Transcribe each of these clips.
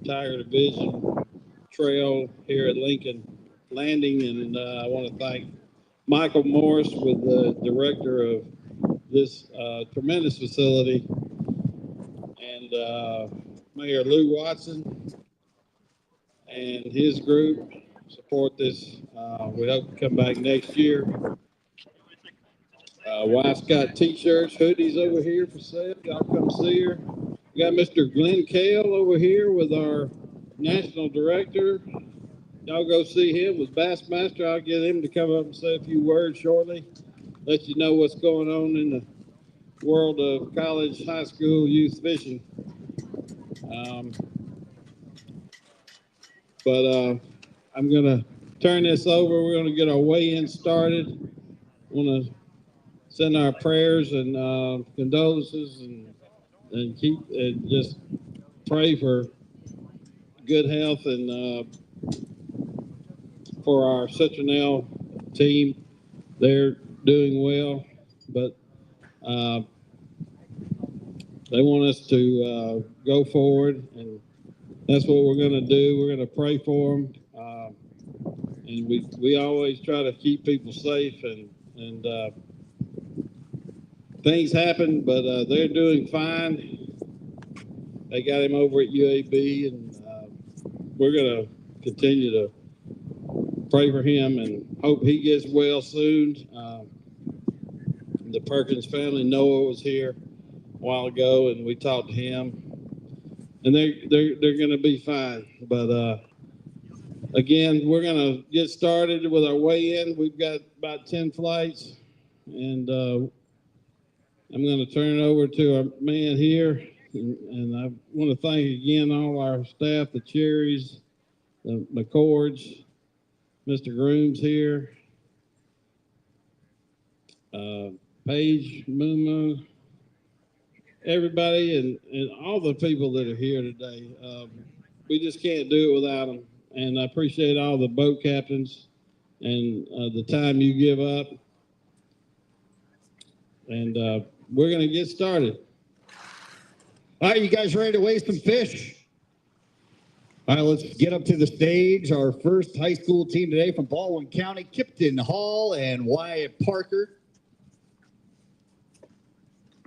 Tiger Division Trail here at Lincoln Landing, and I want to thank Michael Morris, with the director of this tremendous facility, and Mayor Lou Watson and his group support this. We hope to come back next year. Wife's got T-shirts, hoodies over here for sale. Y'all come see her. We got Mr. Glenn Kale over here with our national director. Y'all go see him with Bassmaster. I'll get him to come up and say a few words shortly. Let you know what's going on in the world of college, high school, youth fishing. Um, but I'm going to turn this over. We're going to get our weigh-in started. I want to send our prayers and condolences and keep and just pray for good health and for our Citronelle team. They're doing well, but they want us to go forward, and that's what we're going to do. We're going to pray for them, and we always try to keep people safe, and things happen, but they're doing fine. They got him over at UAB, and we're going to continue to pray for him and hope he gets well soon. The Perkins family, Noah was here a while ago, and we talked to him, and they're going to be fine. But again, we're going to get started with our weigh-in. We've got about 10 flights, and I'm going to turn it over to our man here, and I want to thank again all our staff, the Cherries, the McCords, Mr. Grooms here, Paige, Mumu, everybody, and all the people that are here today. We just can't do it without them. And I appreciate all the boat captains and the time you give up. And we're going to get started. All right, you guys ready to weigh some fish? All right, let's get up to the stage. Our first high school team today from Baldwin County, Kipton Hall and Wyatt Parker.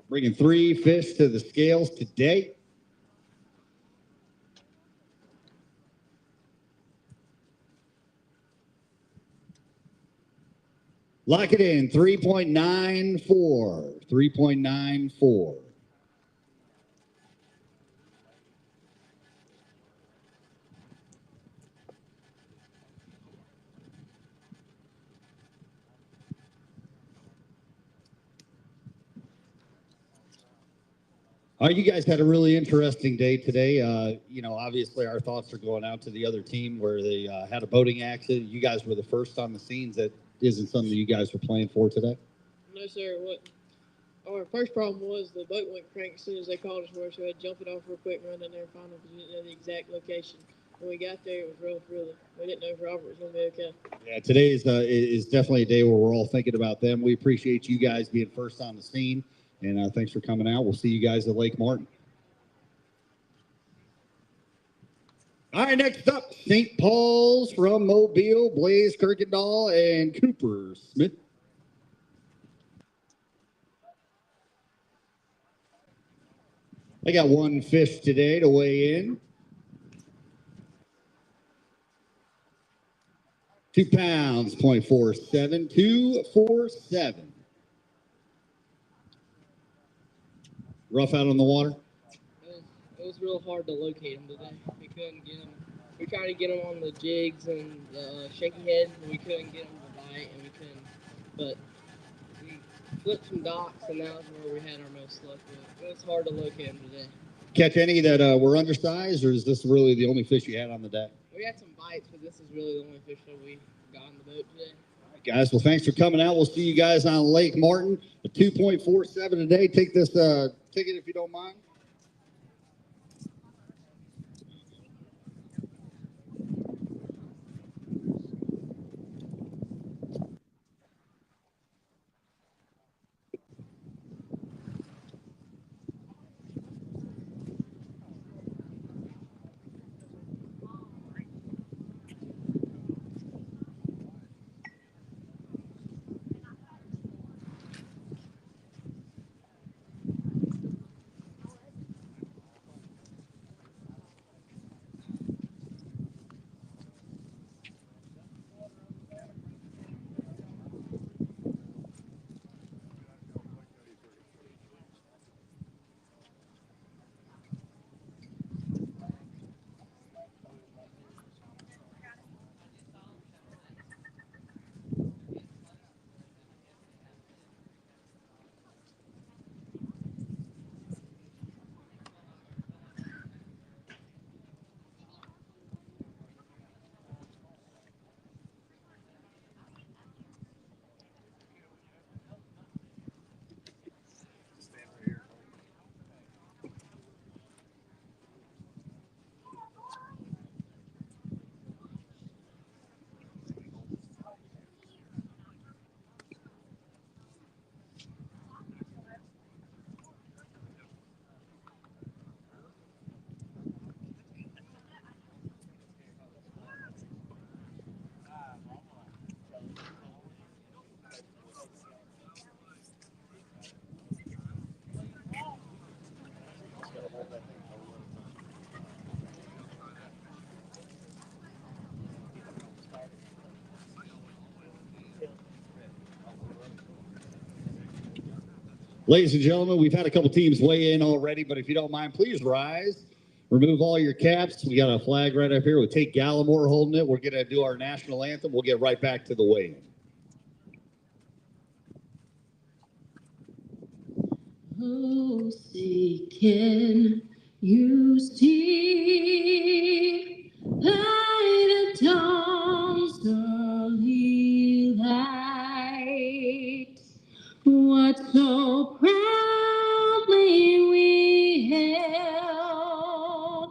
Bringing 3 fish to the scales today. Lock it in, 3.94, 3.94. All right, you guys had a really interesting day today. Obviously our thoughts are going out to the other team where they had a boating accident. You guys were the first on the scenes. That isn't something you guys were playing for today? No, sir. Our first problem was the boat went crank as soon as they called us for us. So we had to jump it off real quick and run down there and find them because we didn't know the exact location. When we got there, it was rough, really. We didn't know if Robert was going to be okay. Yeah, today is definitely a day where we're all thinking about them. We appreciate you guys being first on the scene, and thanks for coming out. We'll see you guys at Lake Martin. All right, next up, St. Paul's from Mobile, Blaze Kirkendall and Cooper Smith. I got 1 fish today to weigh in. 2 pounds, 0.47, 247. Rough out on the water? It was real hard to locate them today. We couldn't get them. We tried to get them on the jigs and the shaky head, and we couldn't get them to bite, and we couldn't. But we flipped some docks, and that was where we had our most luck with. It was hard to locate them today. Catch any that were undersized, or is this really the only fish you had on the deck? We had some bites, but this is really the only fish that we got on the boat today. All right, guys. Well, thanks for coming out. We'll see you guys on Lake Martin. A 2.47 today. Take this ticket if you don't mind. Ladies and gentlemen, we've had a couple teams weigh in already, but if you don't mind, please rise. Remove all your caps. We got a flag right up here with Tate Gallimore holding it. We're going to do our national anthem. We'll get right back to the weigh-in. Oh, say, can you see by the dawn's early light what so proudly we hailed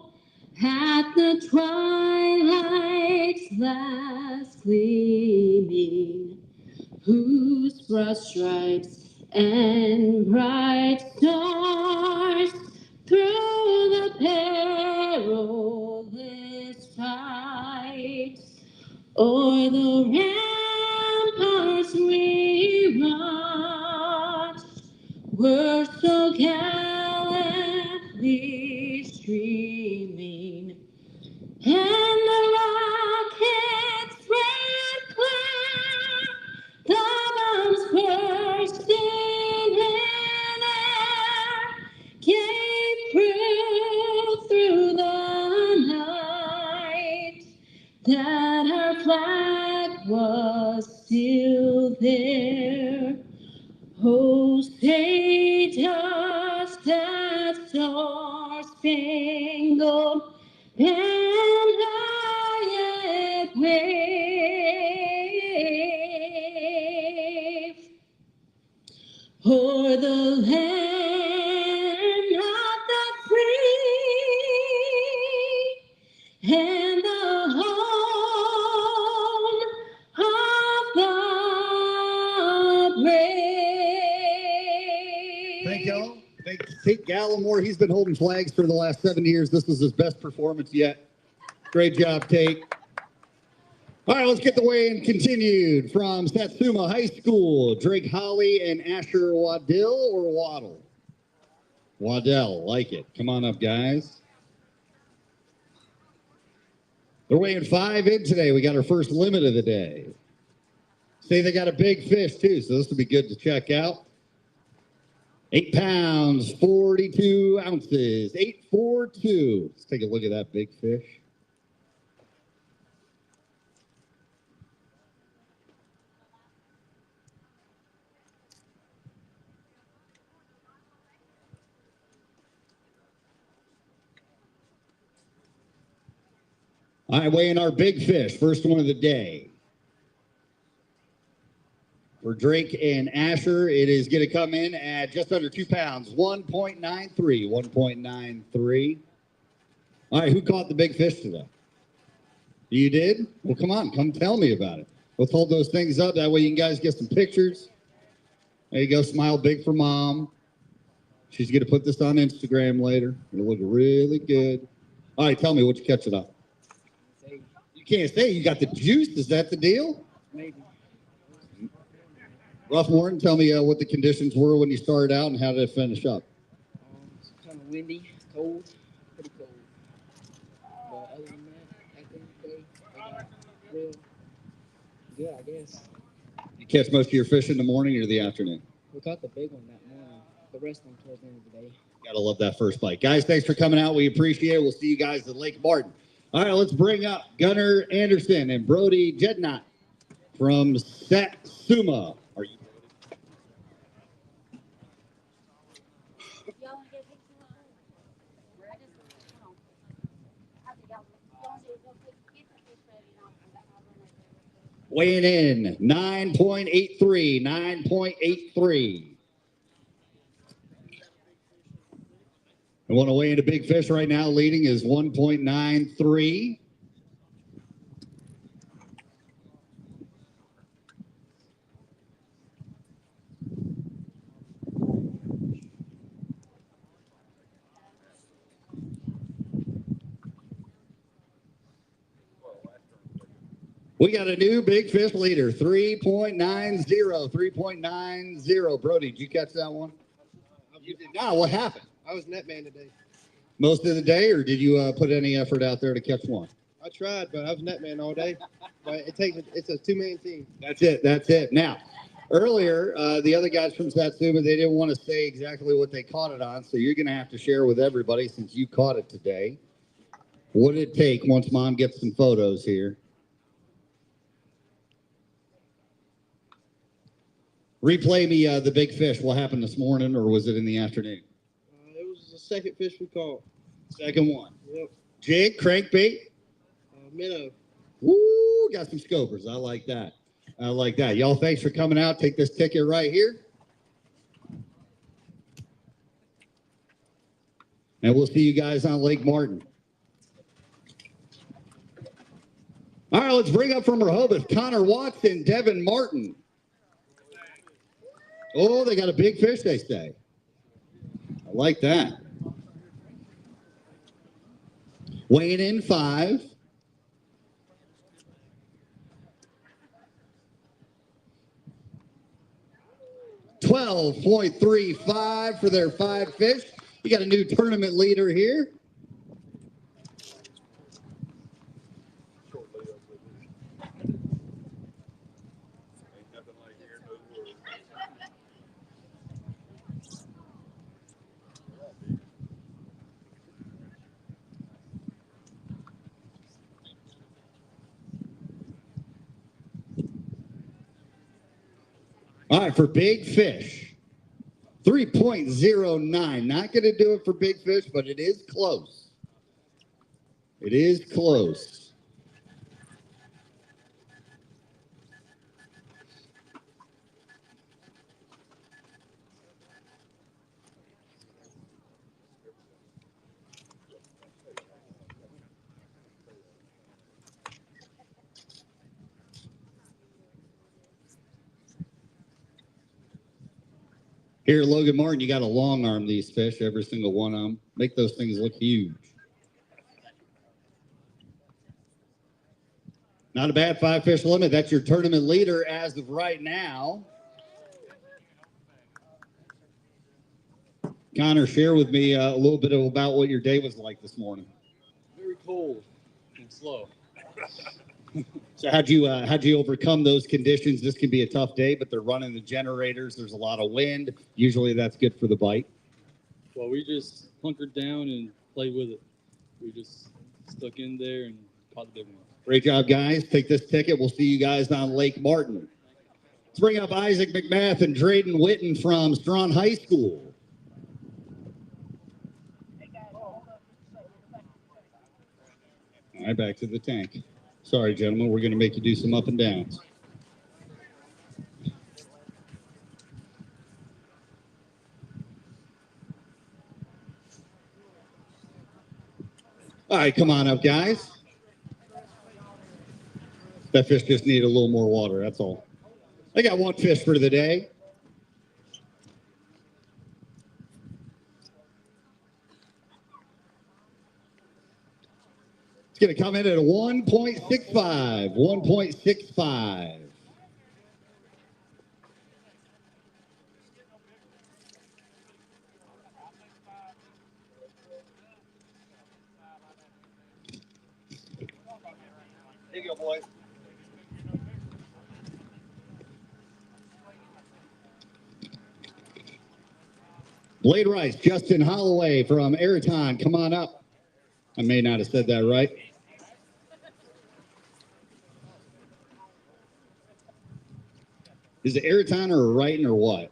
at the twilight's last gleaming, whose broad stripes and bright stars through the perilous fight o'er the ramparts we watched were so gallantly streaming, and the rocket's red glare, the bombs bursting in air, gave proof through the night that our flag was still there. Oh, say does that star-spangled banner yet wave o'er the land of the free and the home of the brave. Thank y'all. Thank Tate Gallimore. He's been holding flags for the last 7 years. This was his best performance yet. Great job, Tate. All right, let's get the weigh-in continued from Satsuma High School. Drake Holly and Asher Waddell or Waddle? Waddell, like it. Come on up, guys. They're weighing 5 in today. We got our first limit of the day. Say they got a big fish, too, so this will be good to check out. 8 pounds, 42 ounces, 842. Let's take a look at that big fish. All right, weighing our big fish, first one of the day. For Drake and Asher, it is going to come in at just under 2 pounds, 1.93, 1.93. All right, who caught the big fish today? You did? Well, come on, come tell me about it. Let's hold those things up. That way you guys get some pictures. There you go, smile big for Mom. She's going to put this on Instagram later. It'll look really good. All right, tell me what you catch it on. You can't say. You got the juice. Is that the deal? Maybe. Ruff Warren, tell me what the conditions were when you started out and how did it finish up? It's kind of windy, cold, pretty cold. But other than that, I think they got real good, I guess. You catch most of your fish in the morning or the afternoon? We caught the big one that morning. The rest of them towards the end of the day. Gotta love that first bite. Guys, thanks for coming out. We appreciate it. We'll see you guys at Lake Martin. All right, let's bring up Gunnar Anderson and Brody Jednot from Satsuma. Are you? Weighing in, 9.83, 9.83. I want to weigh in a big fish right now. Leading is 1.93. We got a new big fish leader, 3.90, 3.90. Brody, did you catch that one? You did not. What happened? I was netman today. Most of the day, or did you put any effort out there to catch one? I tried, but I was netman all day. But it's a two-man team. That's it. That's it. Now, Earlier, the other guys from Satsuma, they didn't want to say exactly what they caught it on, so you're going to have to share with everybody since you caught it today. What did it take once Mom gets some photos here? Replay me the big fish. What happened this morning, or was it in the afternoon? It was the second fish we caught. Second one. Yep. Jig, crankbait. Minnow. Woo, got some scopers. I like that. I like that. Y'all, thanks for coming out. Take this ticket right here. And we'll see you guys on Lake Martin. All right, let's bring up from Rehoboth, Connor Watson, Devin Martin. Oh, they got a big fish, they say. I like that. Weighing in 5. $12.35 for their 5 fish. You got a new tournament leader here. All right, for big fish, 3.09. Not going to do it for big fish, but it is close. It is close. Here at Logan Martin, you got to long arm these fish, every single one of them. Make those things look huge. Not a bad 5 fish limit. That's your tournament leader as of right now. Connor, share with me a little bit about what your day was like this morning. Very cold and slow. So how'd you overcome those conditions? This can be a tough day, but they're running the generators. There's a lot of wind. Usually that's good for the bite. Well, we just hunkered down and played with it. We just stuck in there and caught the big one. Great job, guys. Take this ticket. We'll see you guys on Lake Martin. Let's bring up Isaac McMath and Drayden Witten from Strawn High School. All right, back to the tank. Sorry, gentlemen, we're going to make you do some up and downs. All right, come on up, guys. That fish just needed a little more water, that's all. I got 1 fish for the day. It's going to come in at a 1.65. 1.65. There you go, boys. Blade Rice, Justin Holloway from Ayrton, come on up. I may not have said that right. Is it Ayrton or Wrighton or what?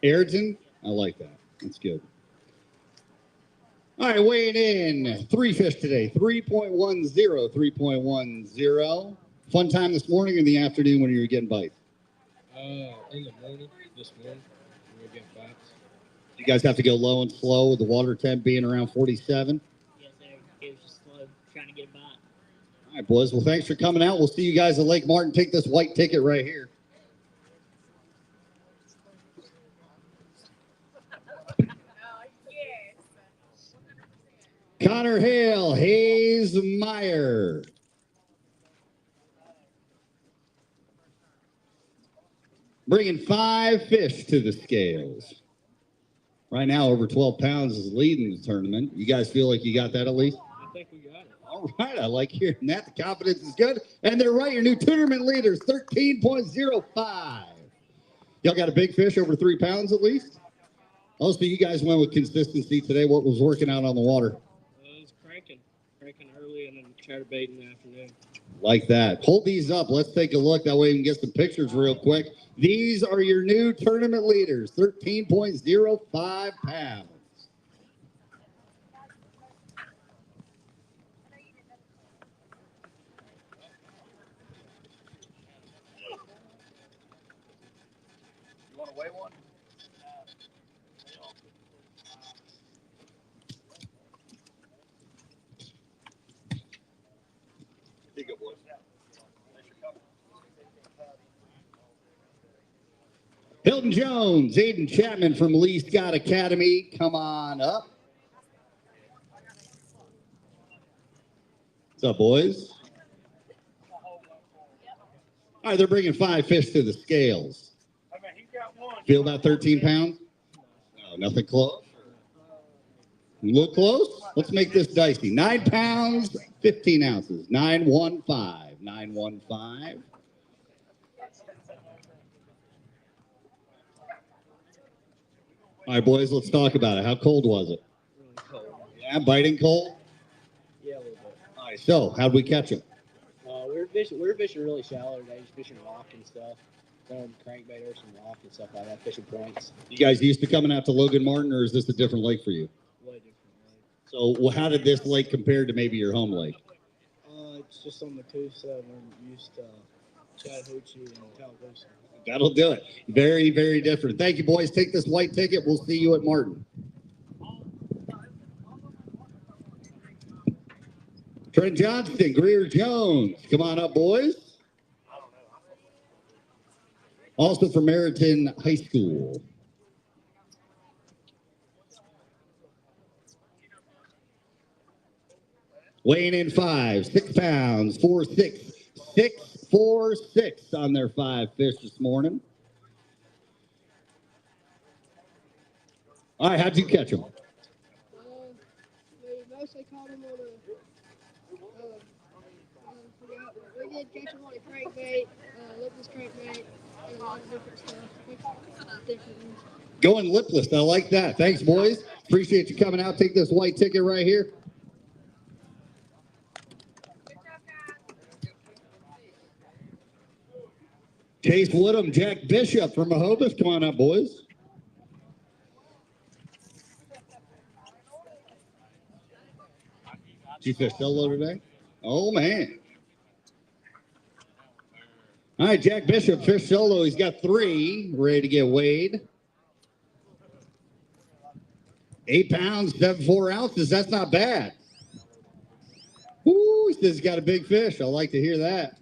Ayrton? I like that. That's good. All right, weighing in. 3 fish today. 3.10. 3.10. Fun time this morning or in the afternoon when you were getting bites? In the morning, this morning, we were getting bites. You guys have to go low and slow with the water temp being around 47? Yes, sir. It was just slow trying to get a bite. All right, boys. Well, thanks for coming out. We'll see you guys at Lake Martin. Take this white ticket right here. Connor Hale, Hayes Meyer. Bringing 5 fish to the scales. Right now, over 12 pounds is leading the tournament. You guys feel like you got that at least? I think we got it. All right, I like hearing that. The confidence is good. And they're right, your new tournament leaders, 13.05. Y'all got a big fish over 3 pounds at least? Oh, so you guys went with consistency today. What was working out on the water? It was cranking early and then chatterbait in the afternoon. Like that. Hold these up. Let's take a look. That way we can get some pictures real quick. These are your new tournament leaders, 13.05 pounds. You want to weigh one? Here you go, boys. Hilton Jones, Aiden Chapman from Lee Scott Academy. Come on up. What's up, boys? All right, they're bringing 5 fish to the scales. Feel about 13 pounds? No, nothing close. Look close? Let's make this dicey. 9 pounds, 15 ounces. 915. 915. All right, boys, let's talk about it. How cold was it? Really cold. Yeah, biting cold? Yeah, a little bit. All right, so how'd we catch him? We were fishing really shallow today, just fishing rock and stuff. Throwing crankbait or some rock and stuff like that, fishing points. You guys used to coming out to Logan Martin, or is this a different lake for you? Way different. So well, how did this lake compare to maybe your home lake? It's just on the coast. We're used to Chattahoochee and Tallahassee. That'll do it. Very, very different. Thank you, boys. Take this white ticket. We'll see you at Martin. Trent Johnston, Greer Jones. Come on up, boys. Also from Meriton High School. Weighing in 5, 6 pounds, 4-6, 6-4-6 on their 5 fish this morning. All right, how'd you catch them? We mostly caught them on we did catch them on a crankbait, lipless crankbait, and a lot of different stuff. Different ones. Going lipless. I like that. Thanks, boys. Appreciate you coming out. Take this white ticket right here. Chase Woodham, Jack Bishop from Rehoboth. Come on up, boys. Did you fish solo today? Oh, man. All right, Jack Bishop, fish solo. He's got 3 ready to get weighed. 8 pounds, 7-4 ounces. That's not bad. Woo, he says he's got a big fish. I like to hear that.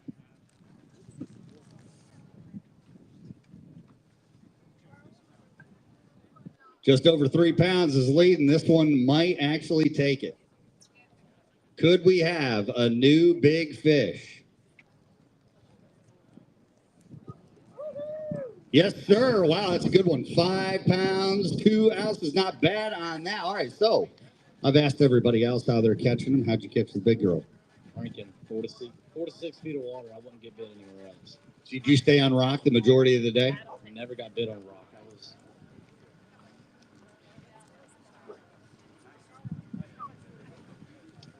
Just over 3 pounds is leading. This one might actually take it. Could we have a new big fish? Yes, sir. Wow, that's a good one. 5 pounds, 2 ounces. Not bad on that. All right, so I've asked everybody else how they're catching them. How'd you catch the big girl? Drinking 4 to 6 feet of water. I wouldn't get bit anywhere else. Did you stay on rock the majority of the day? I never got bit on rock.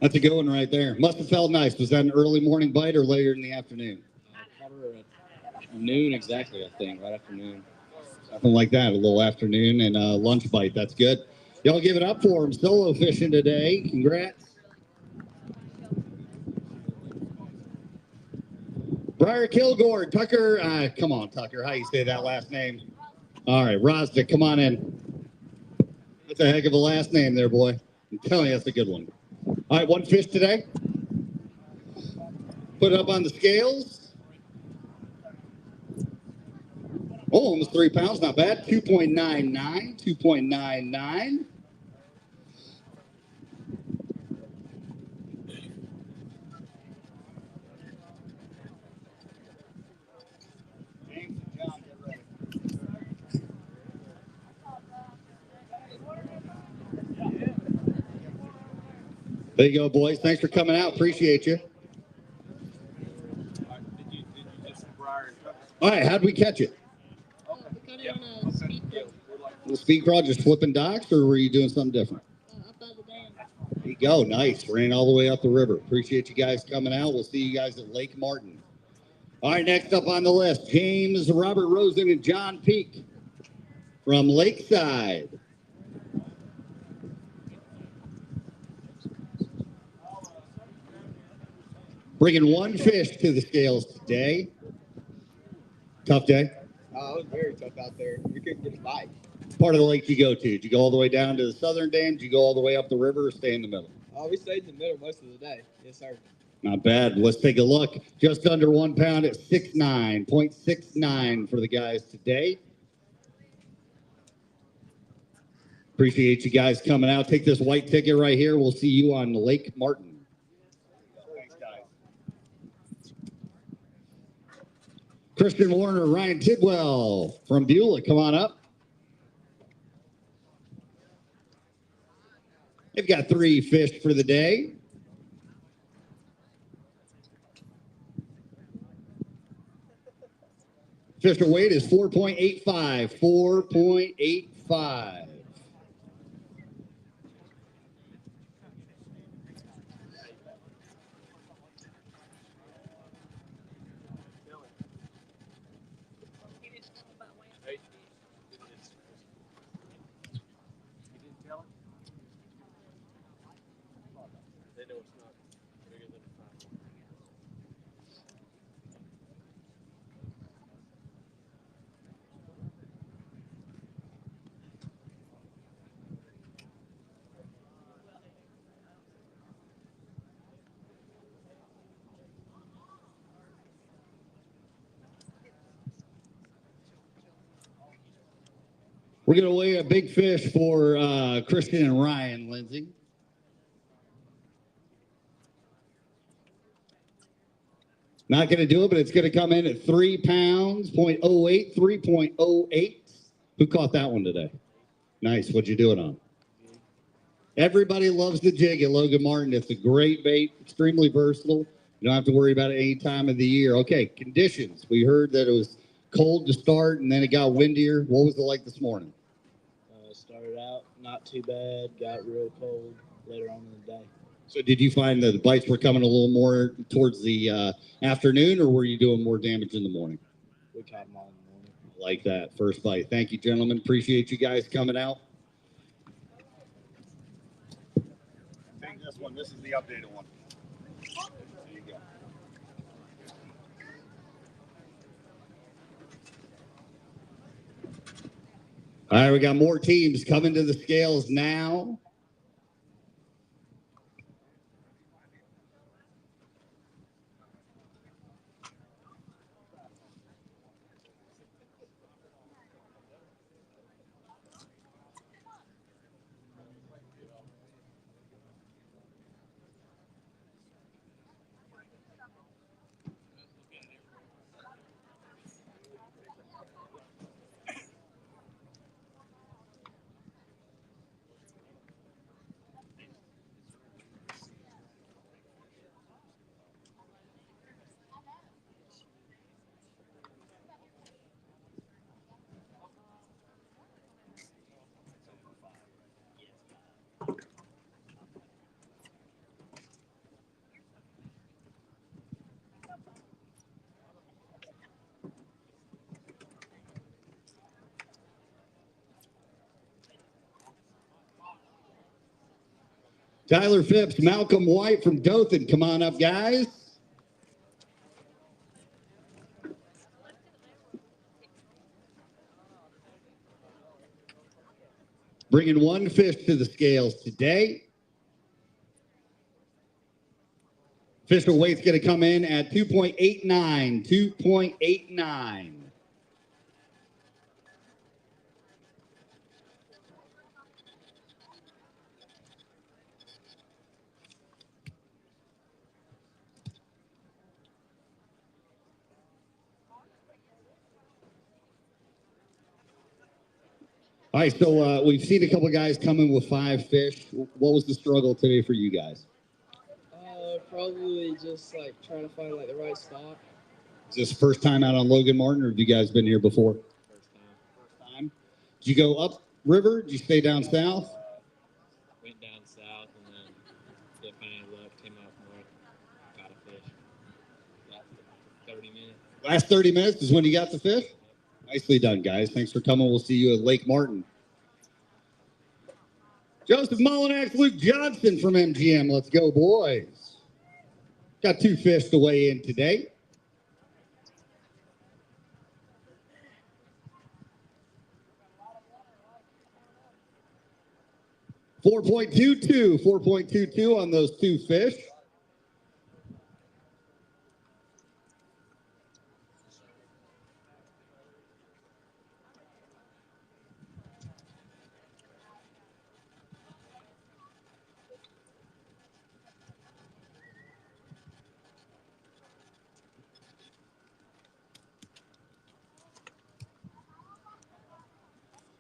That's a good one right there. Must have felt nice. Was that an early morning bite or later in the afternoon? Caught her at noon exactly, I think, right after noon. Something like that, a little afternoon and a lunch bite. That's good. Y'all give it up for him. Solo fishing today. Congrats. Briar Kilgore, Tucker. Come on, Tucker. How you say that last name? All right, Rosdick, come on in. That's a heck of a last name there, boy. I'm telling you, that's a good one. All right, 1 fish today. Put it up on the scales. Oh, almost 3 pounds. Not bad. 2.99. 2.99. There you go, boys. Thanks for coming out. Appreciate you. All right, how'd we catch it? We caught The speed crawl, just flipping docks, or were you doing something different? Up by the dam. There you go. Nice. Ran all the way up the river. Appreciate you guys coming out. We'll see you guys at Lake Martin. All right, next up on the list, James, Robert Rosen, and John Peak from Lakeside. Bringing one fish to the scales today. Tough day. It was very tough out there. We couldn't get a bite. Part of the lake you go to? Did you go all the way down to the southern dam? Did you go all the way up the river or stay in the middle? We stayed in the middle most of the day. Yes, sir. Not bad. Let's take a look. Just under 1 pound at 6.9 for the guys today. Appreciate you guys coming out. Take this white ticket right here. We'll see you on Lake Martin. Thanks, guys. Christian Warner, Ryan Tidwell from Beulah. Come on up. They've got 3 fish for the day. Fisher weight is 4.85. 4.85. We're going to weigh a big fish for Christian and Ryan, Lindsay. Not going to do it, but it's going to come in at 3 pounds, 0.08, 3.08. Who caught that one today? Nice. What'd you do it on? Everybody loves the jig at Logan Martin. It's a great bait, extremely versatile. You don't have to worry about it any time of the year. Okay, conditions. We heard that it was cold to start, and then it got windier. What was it like this morning? Started out not too bad, got real cold later on in the day. So did you find that the bites were coming a little more towards the afternoon, or were you doing more damage in the morning? We caught them all in the morning. Like that. First bite. Thank you, gentlemen. Appreciate you guys coming out. Take this one. This is the updated one. There you go. All right, we got more teams coming to the scales now. Tyler Phipps, Malcolm White from Dothan. Come on up, guys. Bringing one fish to the scales today. Official weight's going to come in at 2.89. 2.89. All right, so we've seen a couple of guys come in with 5 fish. What was the struggle today for you guys? Probably just like trying to find like the right spot. Is this first time out on Logan Martin, or have you guys been here before? First time. First time. Did you go up river? Did you stay down south? Went down south and then get kind of luck, came up north, got a fish. Last 30 minutes. Last 30 minutes is when you got the fish? Nicely done, guys. Thanks for coming. We'll see you at Lake Martin. Joseph Molinax, Luke Johnson from MGM. Let's go, boys. Got 2 fish to weigh in today. .422 on those 2 fish.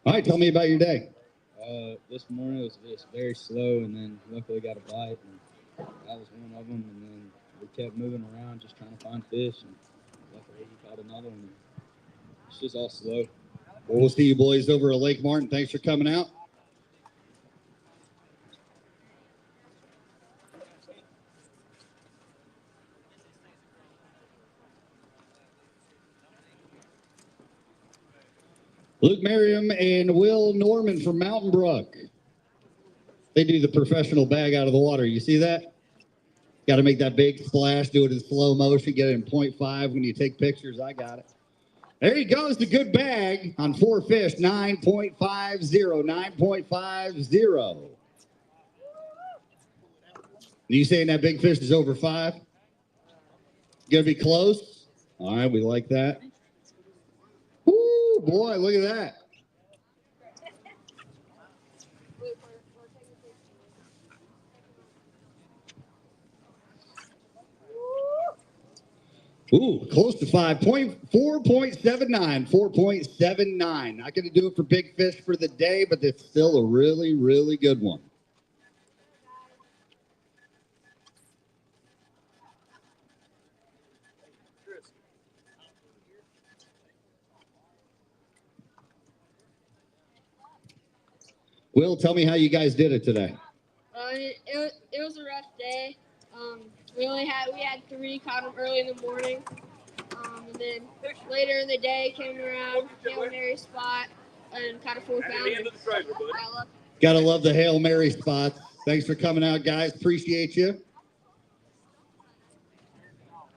All right, tell me about your day. This morning it was just very slow, and then luckily got a bite, and that was one of them. And then we kept moving around, just trying to find fish, and luckily we caught another one. It's just all slow. Well, we'll see you boys over at Lake Martin. Thanks for coming out. Luke Merriam and Will Norman from Mountain Brook. They do the professional bag out of the water. You see that? Got to make that big splash, do it in slow motion, get it in 0.5 when you take pictures. I got it. There he goes, the good bag on 4 fish, 9.50, 9.50. You saying that big fish is over 5? Gonna be close? All right, we like that. Woo, boy, look at that. Ooh, close to 5. 4.79. 4.79. Not going to do it for big fish for the day, but it's still a really, really good one. Will, tell me how you guys did it today. It was a rough day. We had 3, caught them early in the morning. And then later in the day came around, Hail Mary spot, and caught a 4-pounder. Gotta love the Hail Mary spots. Thanks for coming out, guys. Appreciate you.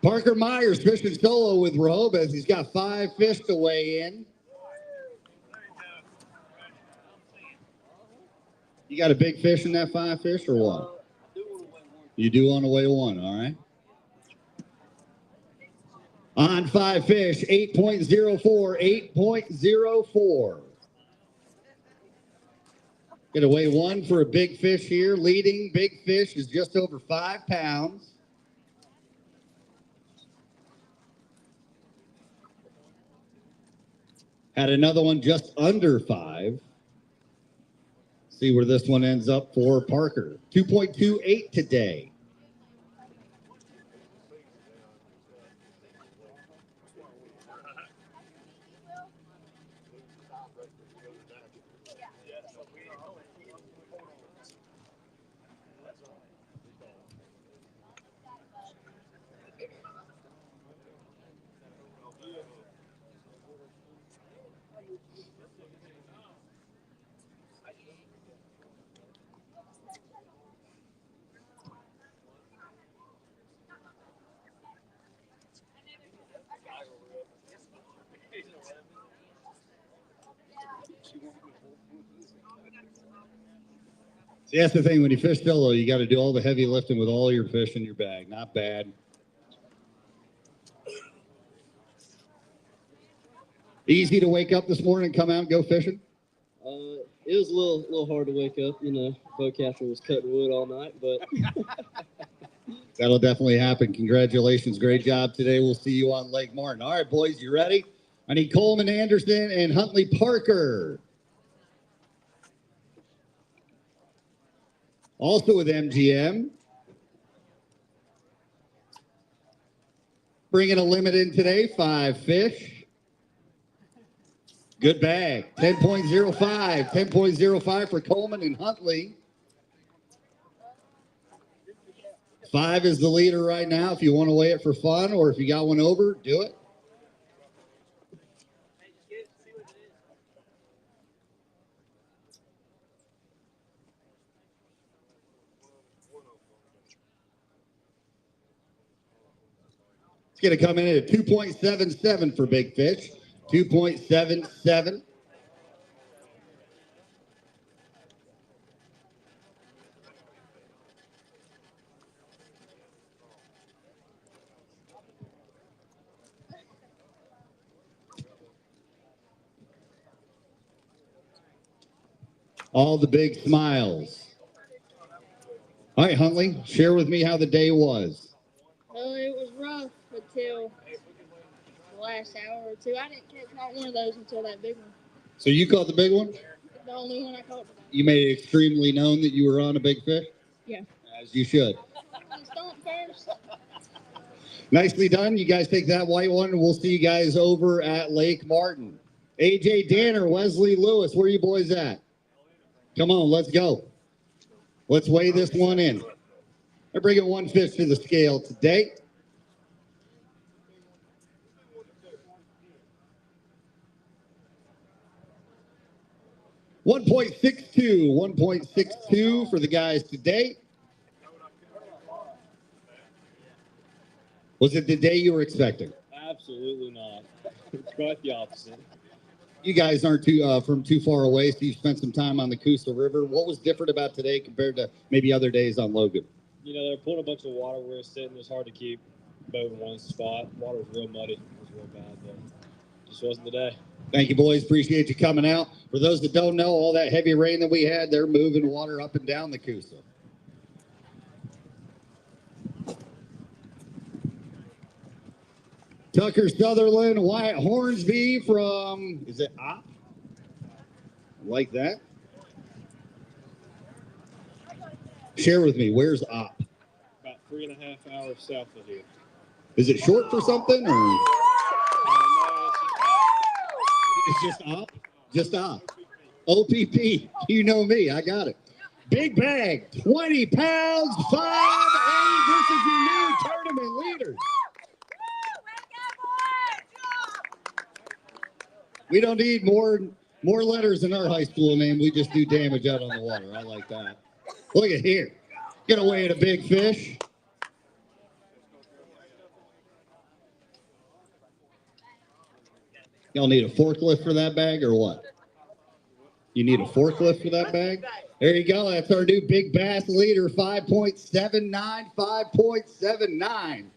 Parker Myers fishing solo with Rehoboth. He's got 5 fish to weigh in. You got a big fish in that 5 fish or what? You do want to weigh 1, all right. On 5 fish, 8.04, 8.04. Gonna weigh 1 for a big fish here. Leading big fish is just over 5 pounds. Had another one just under 5. See where this one ends up for Parker. 2.28 today. See, that's the thing. When you fish solo, you got to do all the heavy lifting with all your fish in your bag. Not bad. Easy to wake up this morning and come out and go fishing? It was a little hard to wake up. You know, bowcaster was cutting wood all night, but That'll definitely happen. Congratulations. Great job today. We'll see you on Lake Martin. All right, boys, you ready? I need Coleman Anderson and Huntley Parker. Also with MGM. Bringing a limit in today, 5 fish. Good bag. 10.05. 10.05 for Coleman and Huntley. 5 is the leader right now. If you want to weigh it for fun or if you got one over, do it. It's going to come in at a 2.77 for Big Fish. 2.77. All the big smiles. All right, Huntley, share with me how the day was. Well, it was rough until the last hour or two. I didn't catch not one of those until that big one. So you caught the big one? The only one I caught today. You made it extremely known that you were on a big fish? Yeah. As you should. Stomp first. Nicely done. You guys take that white one, and we'll see you guys over at Lake Martin. AJ Danner, Wesley Lewis, where are you boys at? Come on, let's go. Let's weigh this one in. They're bringing one fish to the scale today. $1.62 for the guys today. Was it the day you were expecting? Absolutely not. It's quite the opposite. You guys aren't from too far away, so you spent some time on the Coosa River. What was different about today compared to maybe other days on Logan? You know, they're pulling a bunch of water where it's sitting. It's hard to keep boat in one spot. Water was real muddy. It was real bad, but just wasn't the day. Thank you, boys. Appreciate you coming out. For those that don't know, all that heavy rain that we had, they're moving water up and down the Coosa. Tucker Sutherland, Wyatt Hornsby from, is it Op? Like that. Share with me, where's Op? About 3.5 hours south of here. Is it short for something or? No, It's just Op? Just Op. OPP. You know me. I got it. Big bag, 20 pounds, 5'8". This is your new tournament leader. We don't need more letters in our high school name. We just do damage out on the water. I like that. Look at here. Get away at a big fish. Y'all need a forklift for that bag or what? You need a forklift for that bag? There you go. That's our new big bass leader, 5.79, 5.79.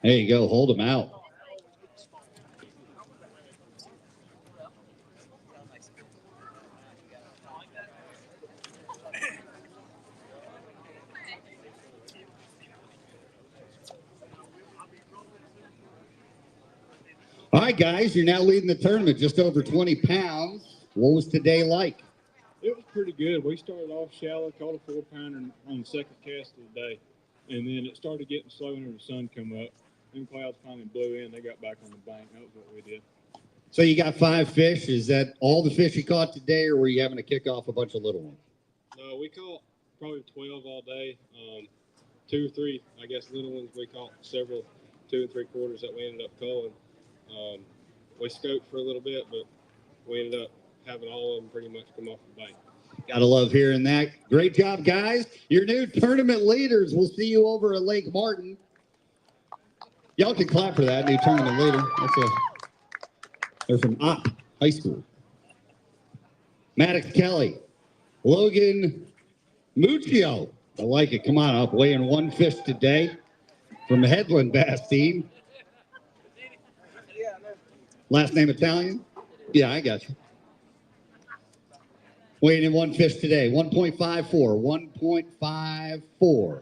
There you go. Hold them out. All right, guys, you're now leading the tournament, just over 20 pounds. What was today like? it was pretty good. We started off shallow, caught a 4-pounder on the second cast of the day, and then it started getting slow when the sun come up. Then clouds finally blew in. They got back on the bank. That was what we did. So you got 5 fish. Is that all the fish you caught today, or were you having to kick off a bunch of little ones? No, we caught probably 12 all day. 2 or 3, I guess, little ones. We caught several 2 3/4 that we ended up culling. We scoped for a little bit, but we ended up having all of them pretty much come off the bank. Gotta love hearing that. Great job, guys. Your new tournament leaders. We'll see you over at Lake Martin. Y'all can clap for that, new tournament leader. They're from Opp High School. Maddox Kelly. Logan Muccio. I like it. Come on up. Weighing 1 fish today from the Headland Bass team. Last name Italian? Yeah, I got you. Weighing in 1 fish today. 1.54. 1.54.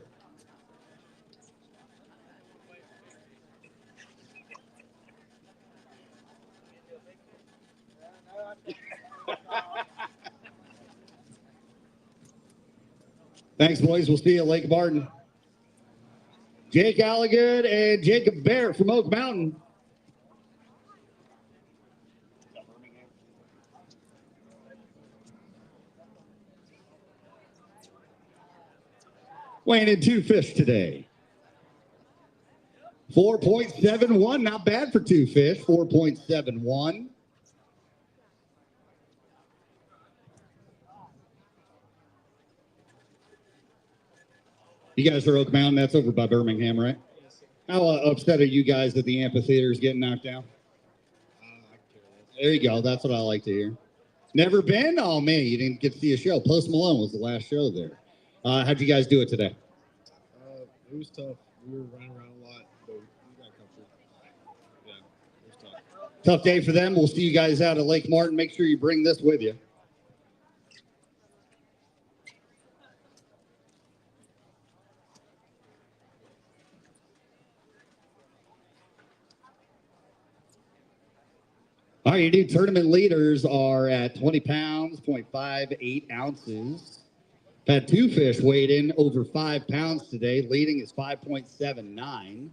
Thanks, boys. We'll see you at Lake Martin. Jake Alligood and Jacob Bear from Oak Mountain. Weighing in 2 fish today. 4.71, not bad for 2 fish, 4.71. You guys are Oak Mountain, that's over by Birmingham, right? How upset are you guys that the amphitheater is getting knocked down? There you go, that's what I like to hear. Never been? Oh man, you didn't get to see a show. Post Malone was the last show there. How'd you guys do it today? It was tough. We were running around a lot, but we got comfortable. Yeah, it was tough. Tough day for them. We'll see you guys out at Lake Martin. Make sure you bring this with you. All right, your new tournament leaders are at 20 pounds, 0.58 ounces. Had 2 fish weighed in over 5 pounds today. Leading is 5.79.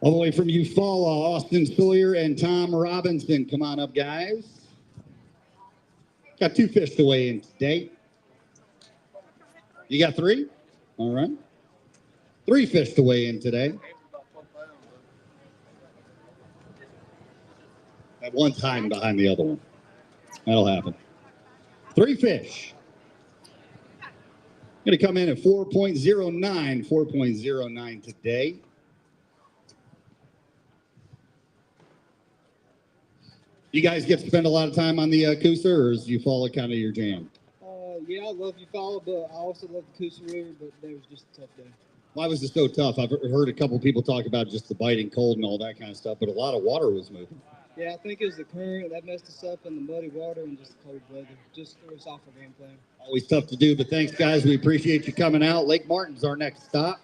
All the way from Eufaula, Austin Sawyer and Tom Robinson. Come on up, guys. Got 2 fish to weigh in today. You got 3? All right. 3 fish to weigh in today. That one's hiding behind the other one. That'll happen. 3 fish. Going to come in at 4.09, 4.09 today. You guys get to spend a lot of time on the Coosa, or is Eufaula kind of your jam? Yeah, I love Eufaula, but I also love the Coosa River, but it was just a tough day. Why was it so tough? I've heard a couple people talk about just the biting cold and all that kind of stuff, but a lot of water was moving. Yeah, I think it was the current that messed us up and the muddy water and just the cold weather. Just threw us off our game plan. Always tough to do, but thanks, guys. We appreciate you coming out. Lake Martin's our next stop.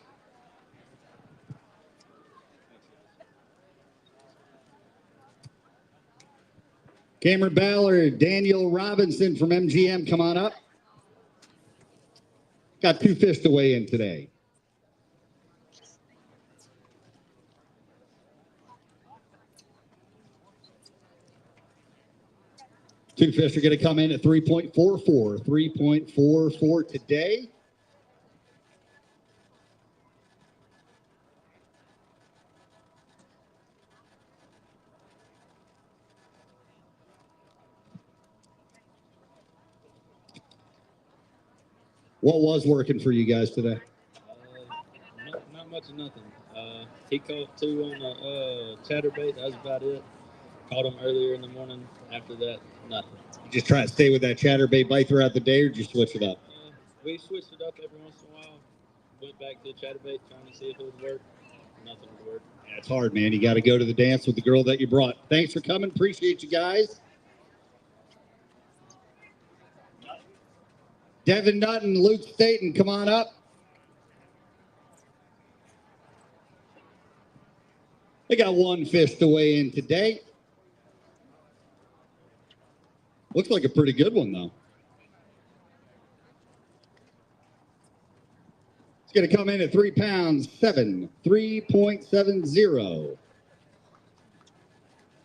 Cameron Ballard, Daniel Robinson from MGM, come on up. Got 2 fish to weigh in today. Two fish are going to come in at 3.44. 3.44 today. What was working for you guys today? Not much of nothing. He caught 2 on a chatterbait. That was about it. Caught him earlier in the morning. After that, nothing. You just try to stay with that chatterbait bite throughout the day, or did you switch it up? We switched it up every once in a while. Went back to chatterbait trying to see if it would work. Nothing would work. Yeah, it's hard, man. You got to go to the dance with the girl that you brought. Thanks for coming. Appreciate you guys. Devin Nutt and Luke Staten, come on up. They got one fish to weigh in today. Looks like a pretty good one, though. It's going to come in at 3 pounds, 3.70.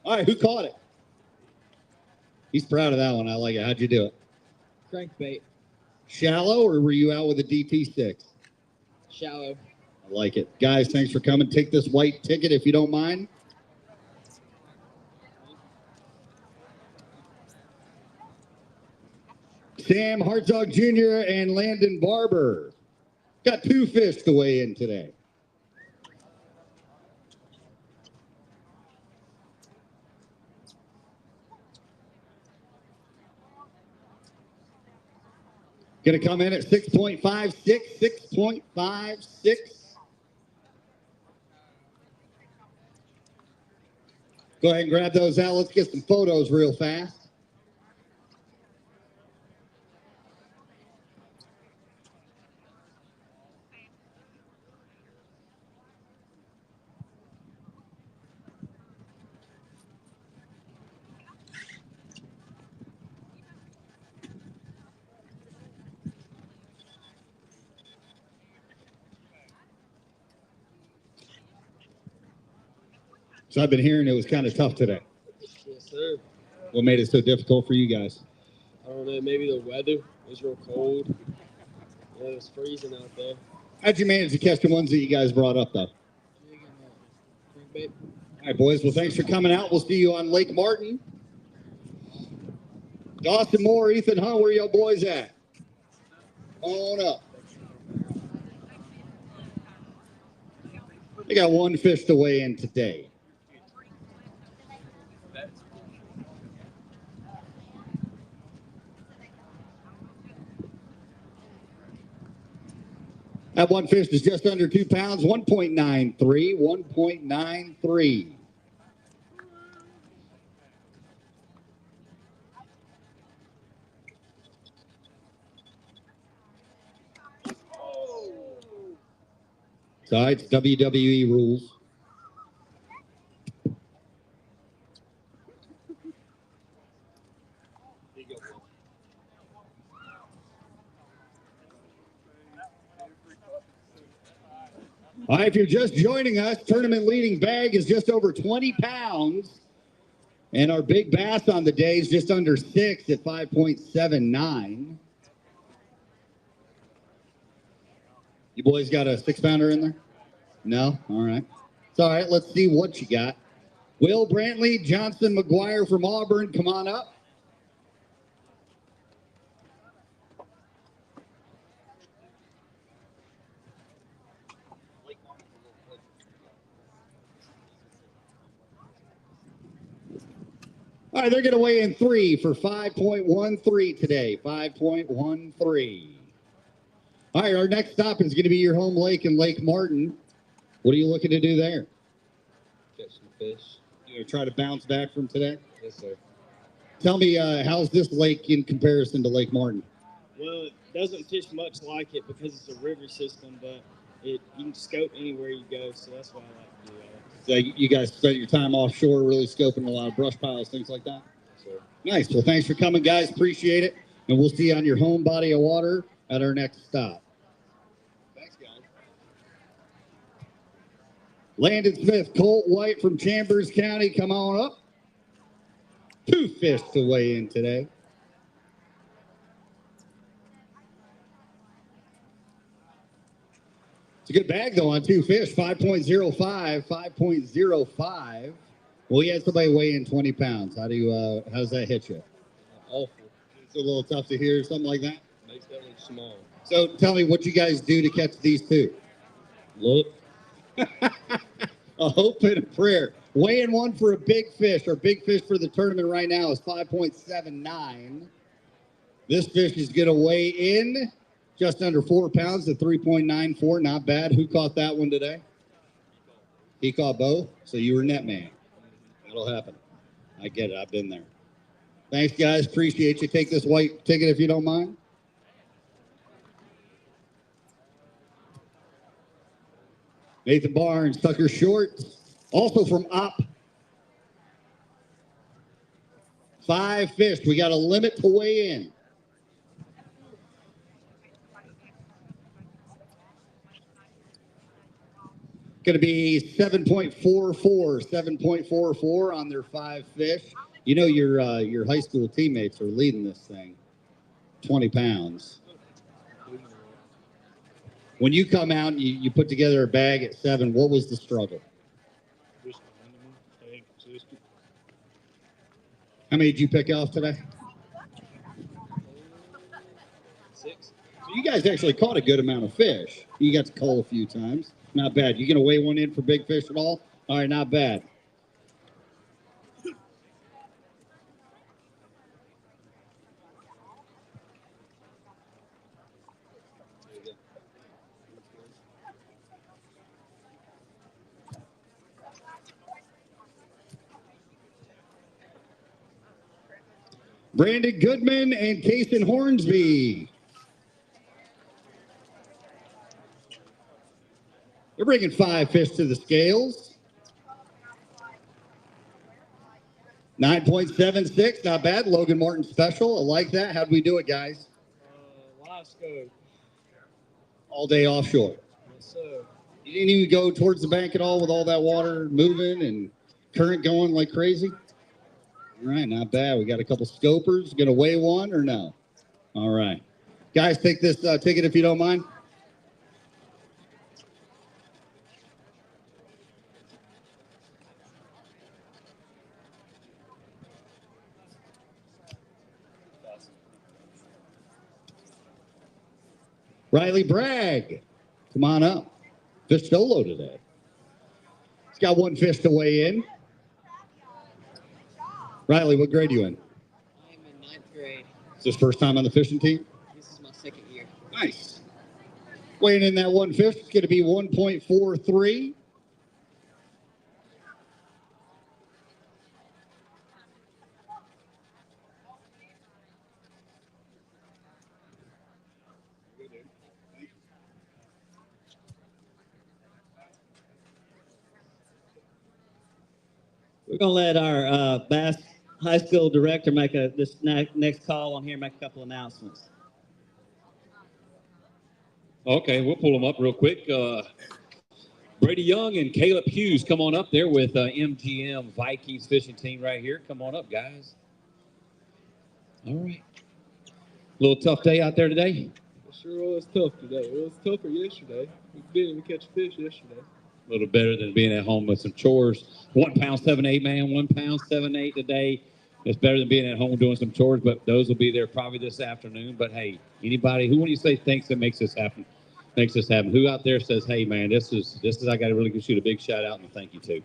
All right, who caught it? He's proud of that one. I like it. How'd you do it? Crankbait. Shallow, or were you out with a DT6? Shallow. I like it. Guys, thanks for coming. Take this white ticket if you don't mind. Sam Hartzog Jr. and Landon Barber. Got 2 fish to weigh in today. Going to come in at 6.56, 6.56. Go ahead and grab those out. Let's get some photos real fast. So I've been hearing it was kind of tough today. Yes, sir. What made it so difficult for you guys? I don't know. Maybe the weather was real cold. Yeah, it was freezing out there. How'd you manage to catch the ones that you guys brought up, though? Crankbait. All right, boys. Well, thanks for coming out. We'll see you on Lake Martin. Dawson Moore, Ethan Hunt, where y'all boys at? On up. They got 1 fish to weigh in today. That one fish is just under 2 pounds, 1.93, 1.93. So it's WWE rules. All right, if you're just joining us, tournament leading bag is just over 20 pounds. And our big bass on the day is just under 6 at 5.79. You boys got a 6-pounder in there? No? All right. It's all right. Let's see what you got. Will Brantley, Johnson McGuire from Auburn, come on up. All right, they're going to weigh in 3 for 5.13 today. 5.13. All right, our next stop is going to be your home lake in Lake Martin. What are you looking to do there? Catch some fish. You going to try to bounce back from today? Yes, sir. Tell me, how's this lake in comparison to Lake Martin? Well, it doesn't fish much like it because it's a river system, but you can scope anywhere you go, so that's why I like to do that. So you guys spent your time offshore really scoping a lot of brush piles, things like that? Yes, sir. Nice. Well, thanks for coming, guys. Appreciate it. And we'll see you on your home body of water at our next stop. Thanks, guys. Landon Smith, Colt White from Chambers County, come on up. 2 fish to weigh in today. It's a good bag, though, on 2 fish, 5.05, 5.05. Well, you had somebody weigh in 20 pounds. How does that hit you? Awful. It's a little tough to hear, something like that. Makes that look small. So tell me what you guys do to catch these 2. Look. A hope and a prayer. Weighing 1 for a big fish. Our big fish for the tournament right now is 5.79. This fish is going to weigh in just under 4 pounds at 3.94. Not bad. Who caught that one today? He caught both? So you were net man. That'll happen. I get it. I've been there. Thanks, guys. Appreciate you. Take this white ticket if you don't mind. Nathan Barnes, Tucker Short, also from Op. 5 fish. We got a limit to weigh in. Going to be 7.44 on their 5 fish. You know your high school teammates are leading this thing. 20 pounds. When you come out and you put together a bag at 7, what was the struggle? Just finding them, staying consistent. How many did you pick off today? 6. So you guys actually caught a good amount of fish. You got to cull a few times. Not bad. You going to weigh one in for big fish at all? All right, not bad. Brandon Goodman and Kason Hornsby. They're bringing 5 fish to the scales. 9.76, not bad. Logan Martin special. I like that. How'd we do it, guys? Live scope. All day offshore. Yes, sir. You didn't even go towards the bank at all with all that water moving and current going like crazy? All right, not bad. We got a couple scopers. Going to weigh one or no? All right. Guys, take this ticket if you don't mind. Riley Bragg, come on up. Fish solo today. He's got 1 fish to weigh in. Riley, what grade are you in? I'm in 9th grade. Is this first time on the fishing team? This is my 2nd year. Nice. Weighing in that 1 fish, it's going to be 1.43. We're going to let our Bass High School director make this next call on here, make a couple announcements. Okay, we'll pull them up real quick. Brady Young and Caleb Hughes, come on up there with MGM Vikings fishing team right here. Come on up, guys. All right. A little tough day out there today? It sure was tough today. It was tougher yesterday. We didn't even catch a fish yesterday. A little better than being at home with some chores. 1 pound 7/8, man. 1 pound 7/8 today. It's better than being at home doing some chores, but those will be there probably this afternoon. But hey, anybody who, when you say thanks, that makes this happen, Who out there says, hey man, this is I got to really shoot a big shout out and thank you to.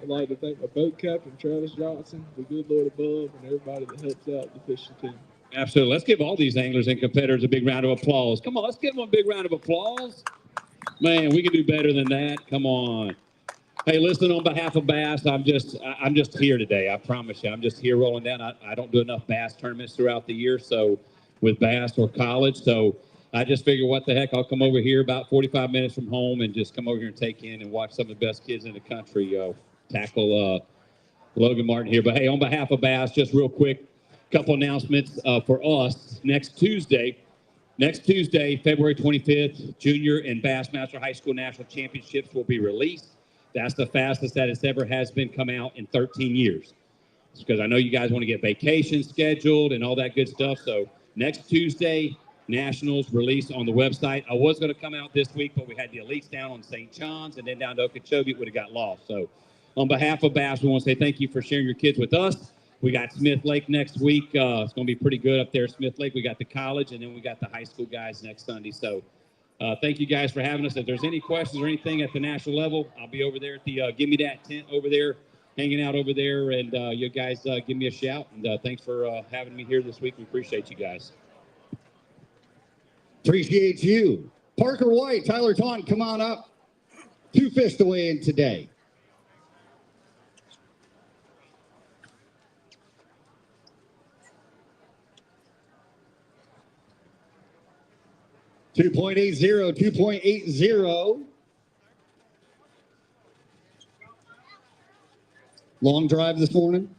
I'd like to thank my boat captain, Travis Johnson, the good Lord above, and everybody that helps out the fishing team. Absolutely. Let's give all these anglers and competitors a big round of applause. Come on, let's give them a big round of applause. Man, we can do better than that. Come on. Hey, listen, on behalf of Bass, I'm just here today. I promise you. I'm just here rolling down. I don't do enough Bass tournaments throughout the year, so with Bass or college. So I just figure, what the heck, I'll come over here about 45 minutes from home and just come over here and take in and watch some of the best kids in the country tackle Logan Martin here. But hey, on behalf of Bass, just real quick, couple announcements for us. Next Tuesday, February 25th, Junior and Bassmaster High School National Championships will be released. That's the fastest that it's ever has been come out in 13 years. It's because I know you guys want to get vacations scheduled and all that good stuff. So next Tuesday, Nationals released on the website. I was going to come out this week, but we had the elites down on St. John's and then down to Okeechobee. It would have got lost. So on behalf of Bass, we want to say thank you for sharing your kids with us. We got Smith Lake next week. It's going to be pretty good up there, Smith Lake. We got the college, and then we got the high school guys next Sunday. So thank you guys for having us. If there's any questions or anything at the national level, I'll be over there at the Give Me That tent over there, hanging out over there, and you guys give me a shout. And thanks for having me here this week. We appreciate you guys. Appreciate you. Parker White, Tyler Taunton, come on up. 2 fish to weigh in today. $2.80. Long drive this morning?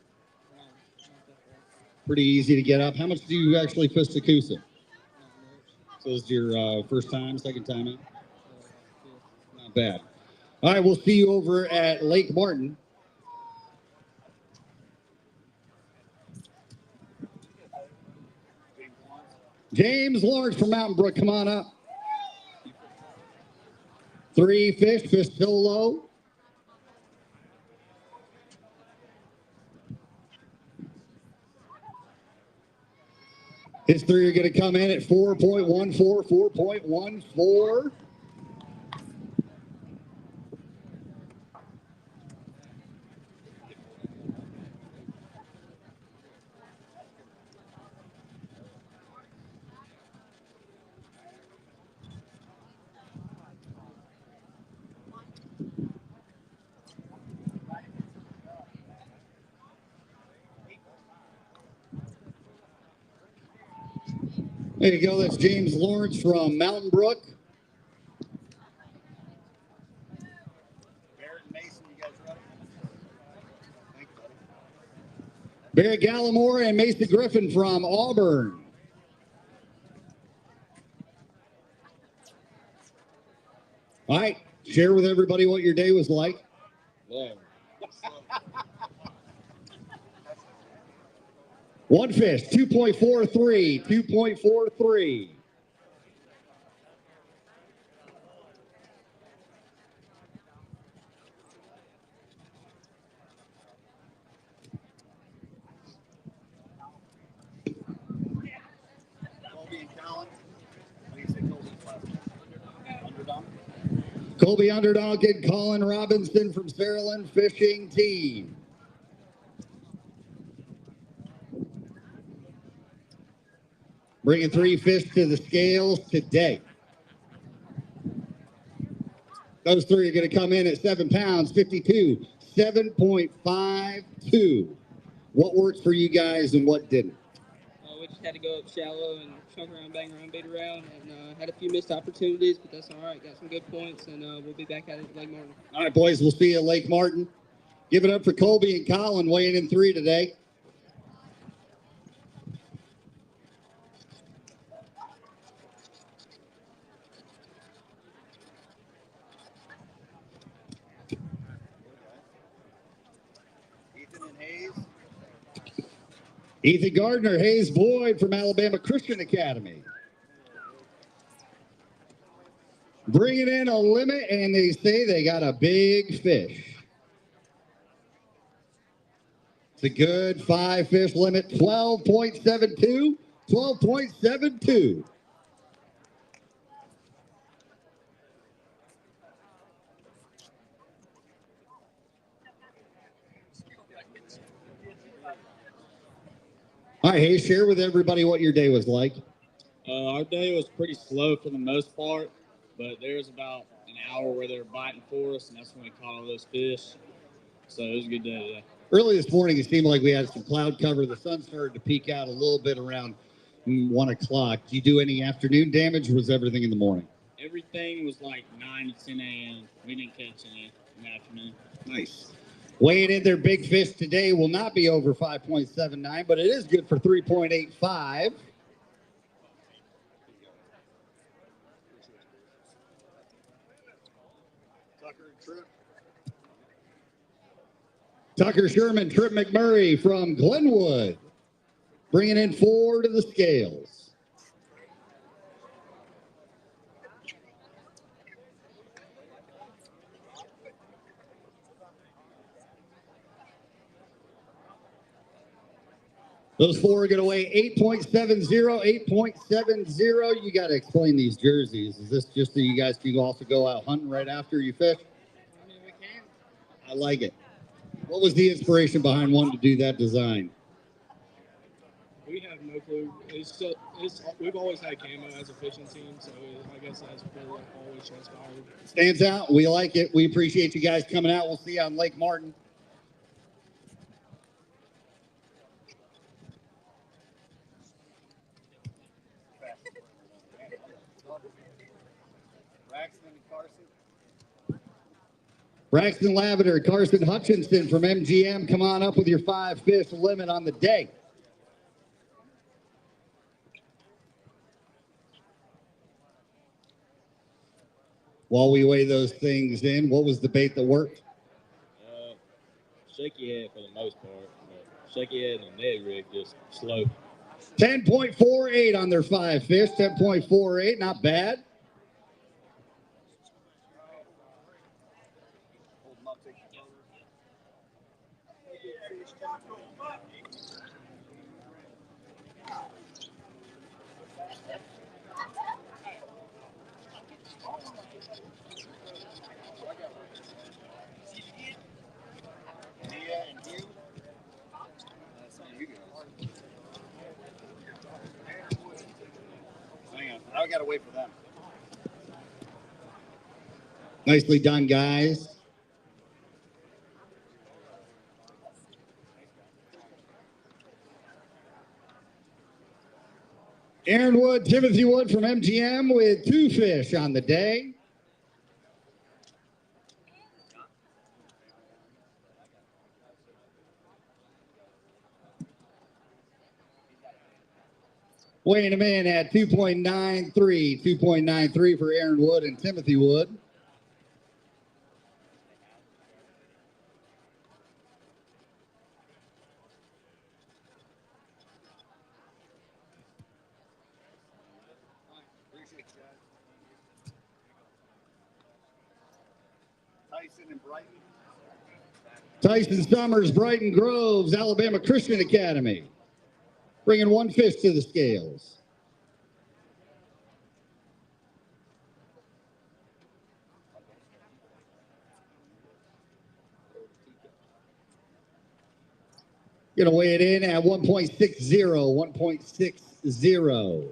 Pretty easy to get up. How much do you actually fish to Coosa? So this is your first time, second time out? Not bad. All right, we'll see you over at Lake Martin. James Lawrence from Mountain Brook, come on up. 3 fish still low. His 3 are going to come in at 4.14, 4.14. There you go. That's James Lawrence from Mountain Brook. Barry Gallimore and Mason Griffin from Auburn. All right, share with everybody what your day was like. One fish, 2.43, 2.43. Colby Underdog and Colin Robinson from Saraland Fishing Team. Bringing 3 fish to the scales today. Those 3 are going to come in at 7 pounds, 52, 7.52. What worked for you guys and what didn't? We just had to go up shallow and chunk around, bang around, bait around, and had a few missed opportunities, but that's all right. Got some good points, and we'll be back at it at Lake Martin. All right, boys, we'll see you at Lake Martin. Give it up for Colby and Colin weighing in 3 today. Ethan Gardner, Hayes Boyd from Alabama Christian Academy. Bringing in a limit, and they say they got a big fish. It's a good 5 fish limit, 12.72, 12.72. All right, hey, share with everybody what your day was like. Our day was pretty slow for the most part, but there was about an hour where they were biting for us, and that's when we caught all those fish. So it was a good day today. Early this morning, it seemed like we had some cloud cover. The sun started to peek out a little bit around 1 o'clock. Did you do any afternoon damage, or was everything in the morning? Everything was like 9 to 10 a.m. We didn't catch any in the afternoon. Nice. Weighing in their big fish today will not be over 5.79, but it is good for 3.85. Tucker Sherman, Trip McMurray from Glenwood, bringing in 4 to the scales. Those 4 are going to weigh 8.70, 8.70. You got to explain these jerseys. Is this just so you guys can also go out hunting right after you fish? I mean, we can. I like it. What was the inspiration behind wanting to do that design? We have no clue. We've always had camo as a fishing team, so I guess that's really always transpired. Stands out. We like it. We appreciate you guys coming out. We'll see you on Lake Martin. Braxton Lavender, Carson Hutchinson from MGM, come on up with your 5 fish limit on the day. While we weigh those things in, what was the bait that worked? Shaky head for the most part. Shaky head and the Ned rig just slow. 10.48 on their 5 fish. 10.48, not bad. I gotta wait for them. Nicely done, guys. Aaron Wood, Timothy Wood from MGM with 2 fish on the day. Weighing him in at 2.93. 2.93 for Aaron Wood and Timothy Wood. Tyson and Brighton. Tyson Summers, Brighton Groves, Alabama Christian Academy. Bringing 1 fish to the scales. Going to weigh it in at 1.60. 1.60.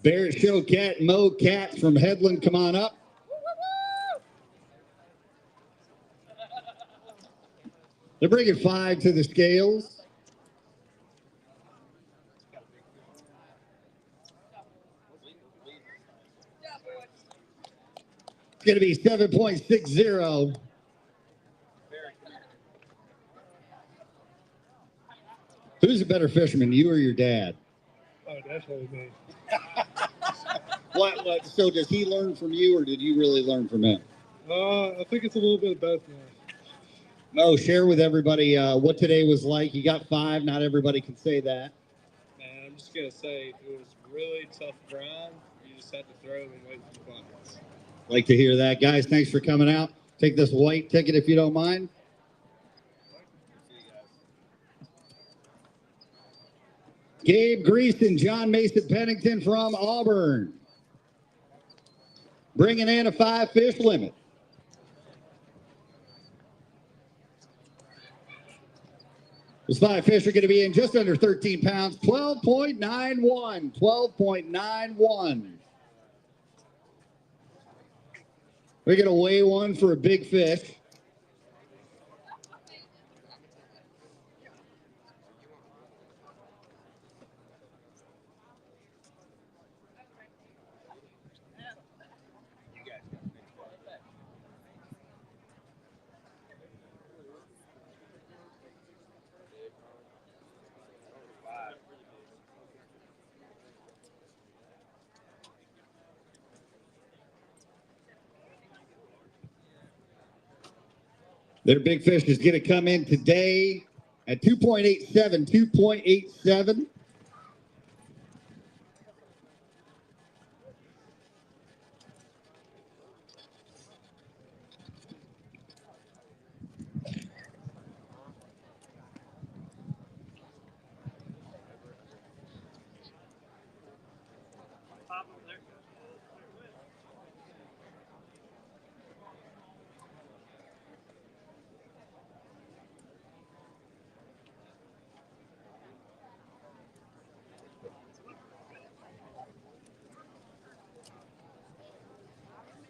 Bear Show Cat, Mo Cats from Headland, come on up. They're bringing 5 to the scales. It's going to be 7.60. Who's a better fisherman, you or your dad? Oh, definitely me. What? So does he learn from you, or did you really learn from him? I think it's a little bit of both now. Mo, share with everybody what today was like. You got 5. Not everybody can say that. Man, I'm just gonna say it was really tough grind. You just had to throw and wait for the bites. Like to hear that. Guys, thanks for coming out. Take this white ticket if you don't mind. Gabe Grease and John Mason Pennington from Auburn. Bringing in a 5-fish limit. Those 5 fish are going to be in just under 13 pounds, 12.91. 12.91. We're going to weigh one for a big fish. Their big fish is going to come in today at 2.87. 2.87.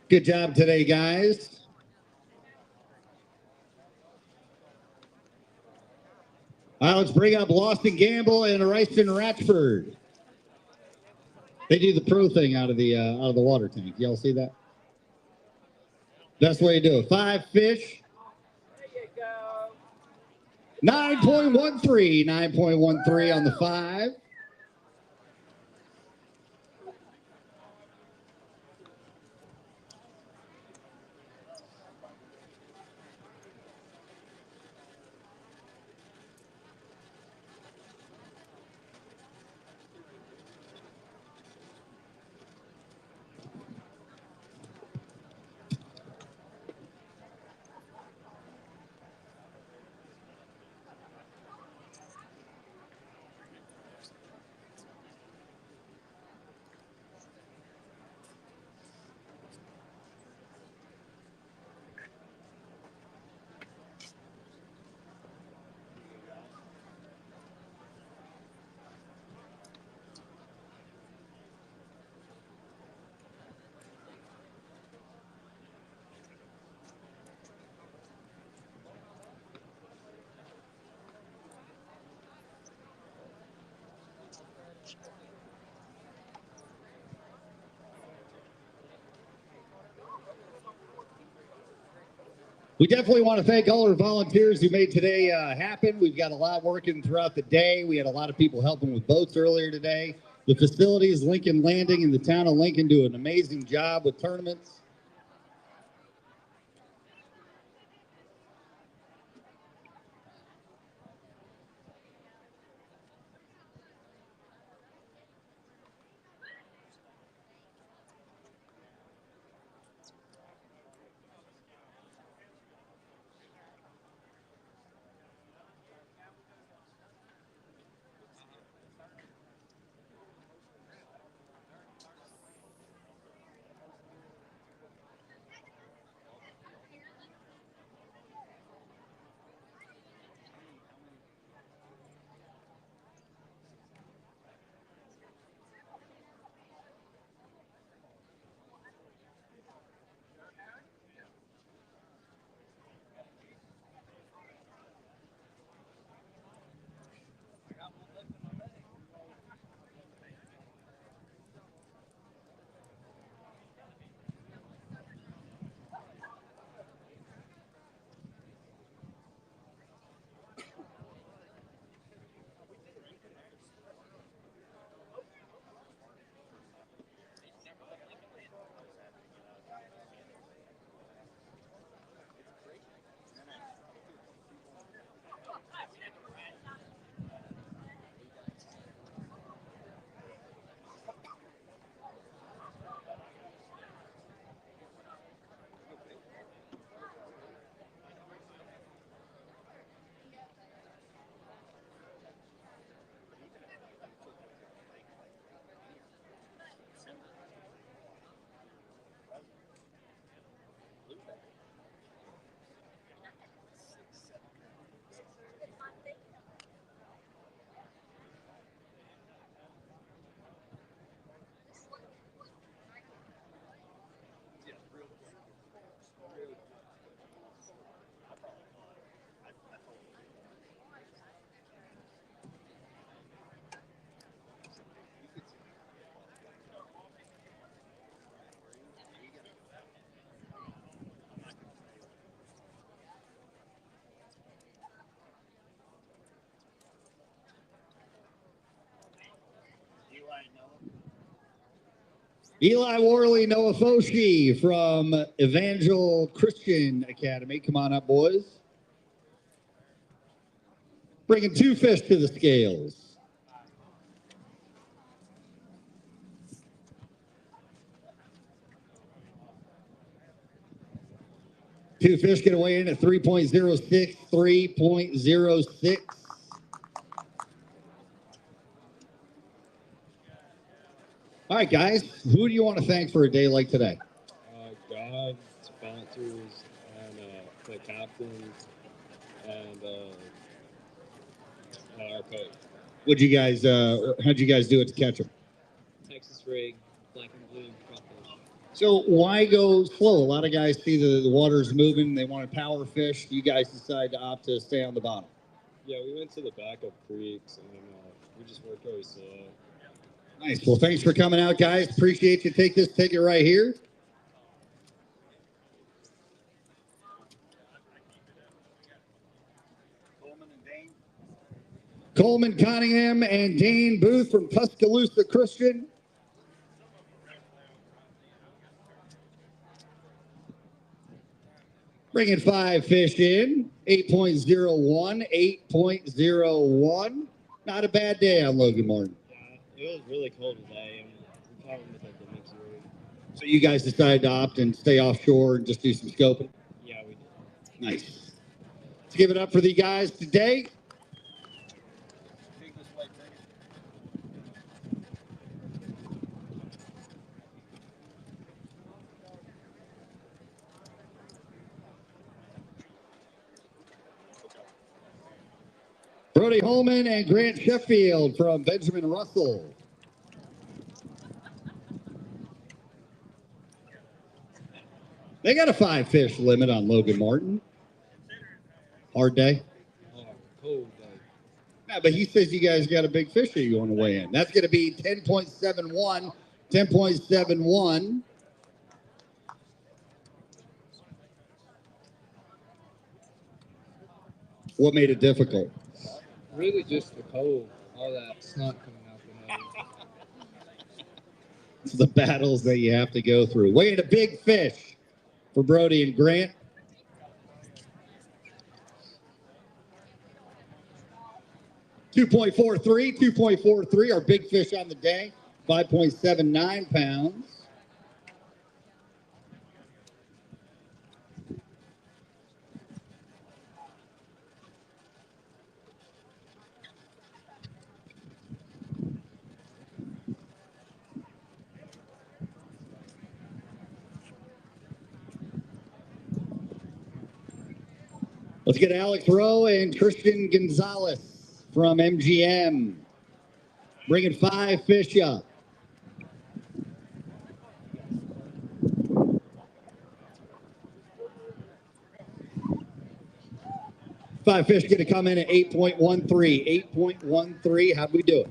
Good job today, guys. All right, let's bring up Lost and Gamble and Ryston Ratchford. They do the pro thing out of the water tank. Y'all see that? Best way to do it. 5 fish. There you go. 9.13. 9.13 on the 5. We definitely want to thank all our volunteers who made today happen. We've got a lot working throughout the day. We had a lot of people helping with boats earlier today. The facilities, Lincoln Landing and the town of Lincoln do an amazing job with tournaments. Eli Worley, Noah Foshi from Evangel Christian Academy. Come on up, boys. Bringing 2 fish to the scales. Two fish get away in at 3.06, 3.06. All right, guys, who do you want to thank for a day like today? God, sponsors, and the captains, and our coach. How'd you guys do it to catch them? Texas rig, black and blue crawfish. So why go slow? A lot of guys see the water's moving, they want to power fish. You guys decide to opt to stay on the bottom. Yeah, we went to the back of creeks, and we just worked really slow. Nice. Well, thanks for coming out, guys. Appreciate you. Take this ticket right here. Coleman Cunningham and Dane Booth from Tuscaloosa Christian. Bringing 5 fish in, 8.01, 8.01. Not a bad day on Logan Martin. Yeah, it was really cold today, and we caught them with a mix rig. So you guys decided to opt and stay offshore and just do some scoping? Yeah, we did. Nice. Let's give it up for the guys today. Brody Holman and Grant Sheffield from Benjamin Russell. They got a 5 fish limit on Logan Martin. Hard day. Cold day. Yeah, but he says you guys got a big fish that you want to weigh in. That's going to be 10.71. 10.71. What made it difficult? Really just the cold, all that snot coming out the nose. It's the battles that you have to go through. Weighing a big fish for Brody and Grant. $2.43, our big fish on the day, 5.79 pounds. Let's get Alex Rowe and Tristan Gonzalez from MGM. Bringing 5 fish up. Five fish going to come in at 8.13. 8.13. How'd we do it?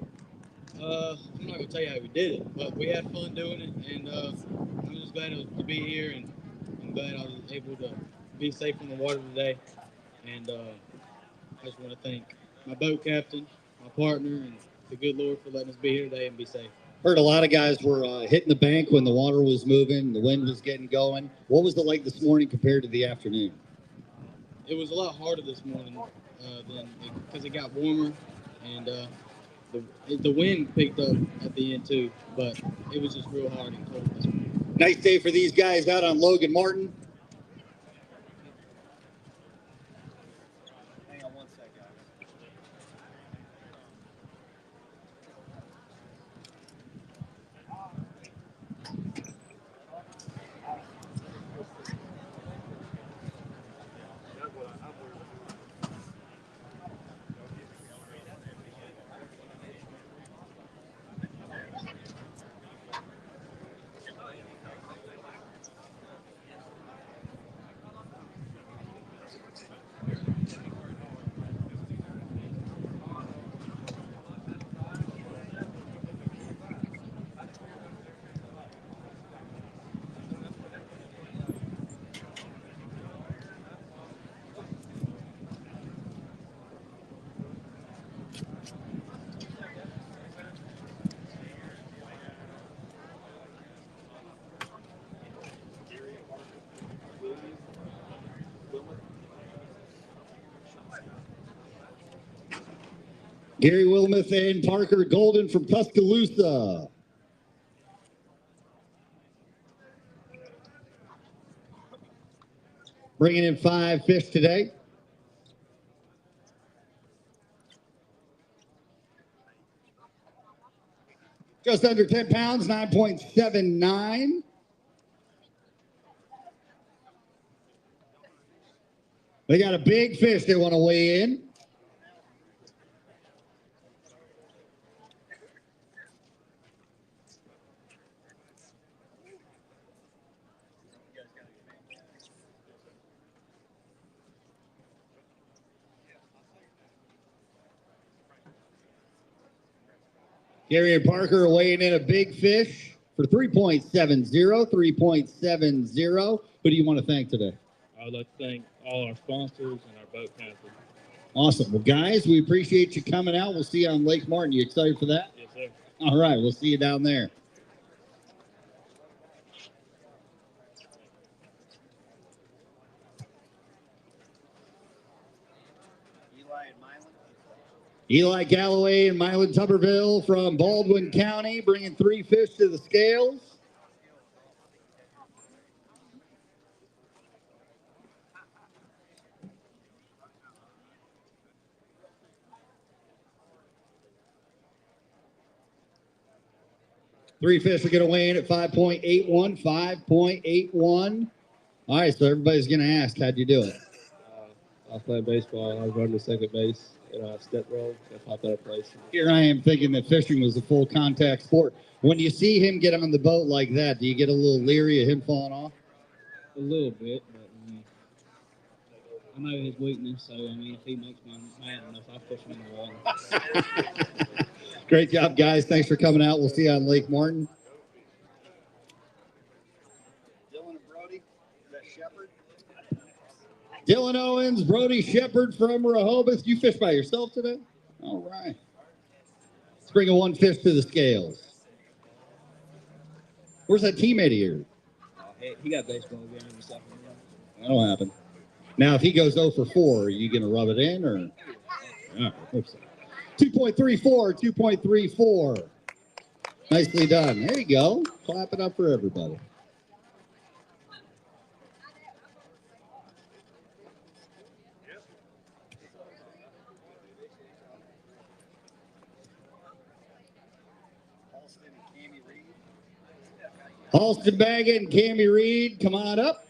I'm not gonna tell you how we did it, but we had fun doing it, and I'm just glad to be here, and I'm glad I was able to be safe in the water today. And I just want to thank my boat captain, my partner, and the good Lord for letting us be here today and be safe. Heard a lot of guys were hitting the bank when the water was moving, the wind was getting going. What was it like this morning compared to the afternoon? It was a lot harder this morning because it got warmer, and the wind picked up at the end too, but it was just real hard and cold this morning. Nice day for these guys out on Logan Martin. Hang on one sec, guys. Gary Wilmuth and Parker Golden from Tuscaloosa. Bringing in 5 fish today. Just under 10 pounds, 9.79. They got a big fish they want to weigh in. Gary and Parker are weighing in a big fish for 3.70. 3.70. Who do you want to thank today? I would like to thank all our sponsors and our boat captain. Awesome. Well, guys, we appreciate you coming out. We'll see you on Lake Martin. You excited for that? Yes, sir. All right. We'll see you down there. Eli Galloway and Mylan Tuberville from Baldwin County bringing 3 fish to the scales. Three fish are going to weigh in at 5.81. 5.81. All right, so everybody's going to ask, how'd you do it? I was playing baseball. I was running to second base. I step roll. I popped out of place. Here I am thinking that fishing was a full contact sport. When you see him get on the boat like that, do you get a little leery of him falling off? A little bit, but I know his weakness. So if he makes me mad enough, I'll push him in the water. Great job, guys. Thanks for coming out. We'll see you on Lake Martin. Dylan and Brody, is that Shepherd? Dylan Owens, Brody Shepard from Rehoboth. You fish by yourself today? All right. Let's bring 1 fish to the scales. Where's that teammate of yours? He got baseball game or something. That'll happen. Now, if he goes 0 for 4, are you going to rub it in or? All right, hope so. 2.34, 2.34. Nicely done. There you go. Clap it up for everybody. Halston Baggett and Cammy Reed, come on up.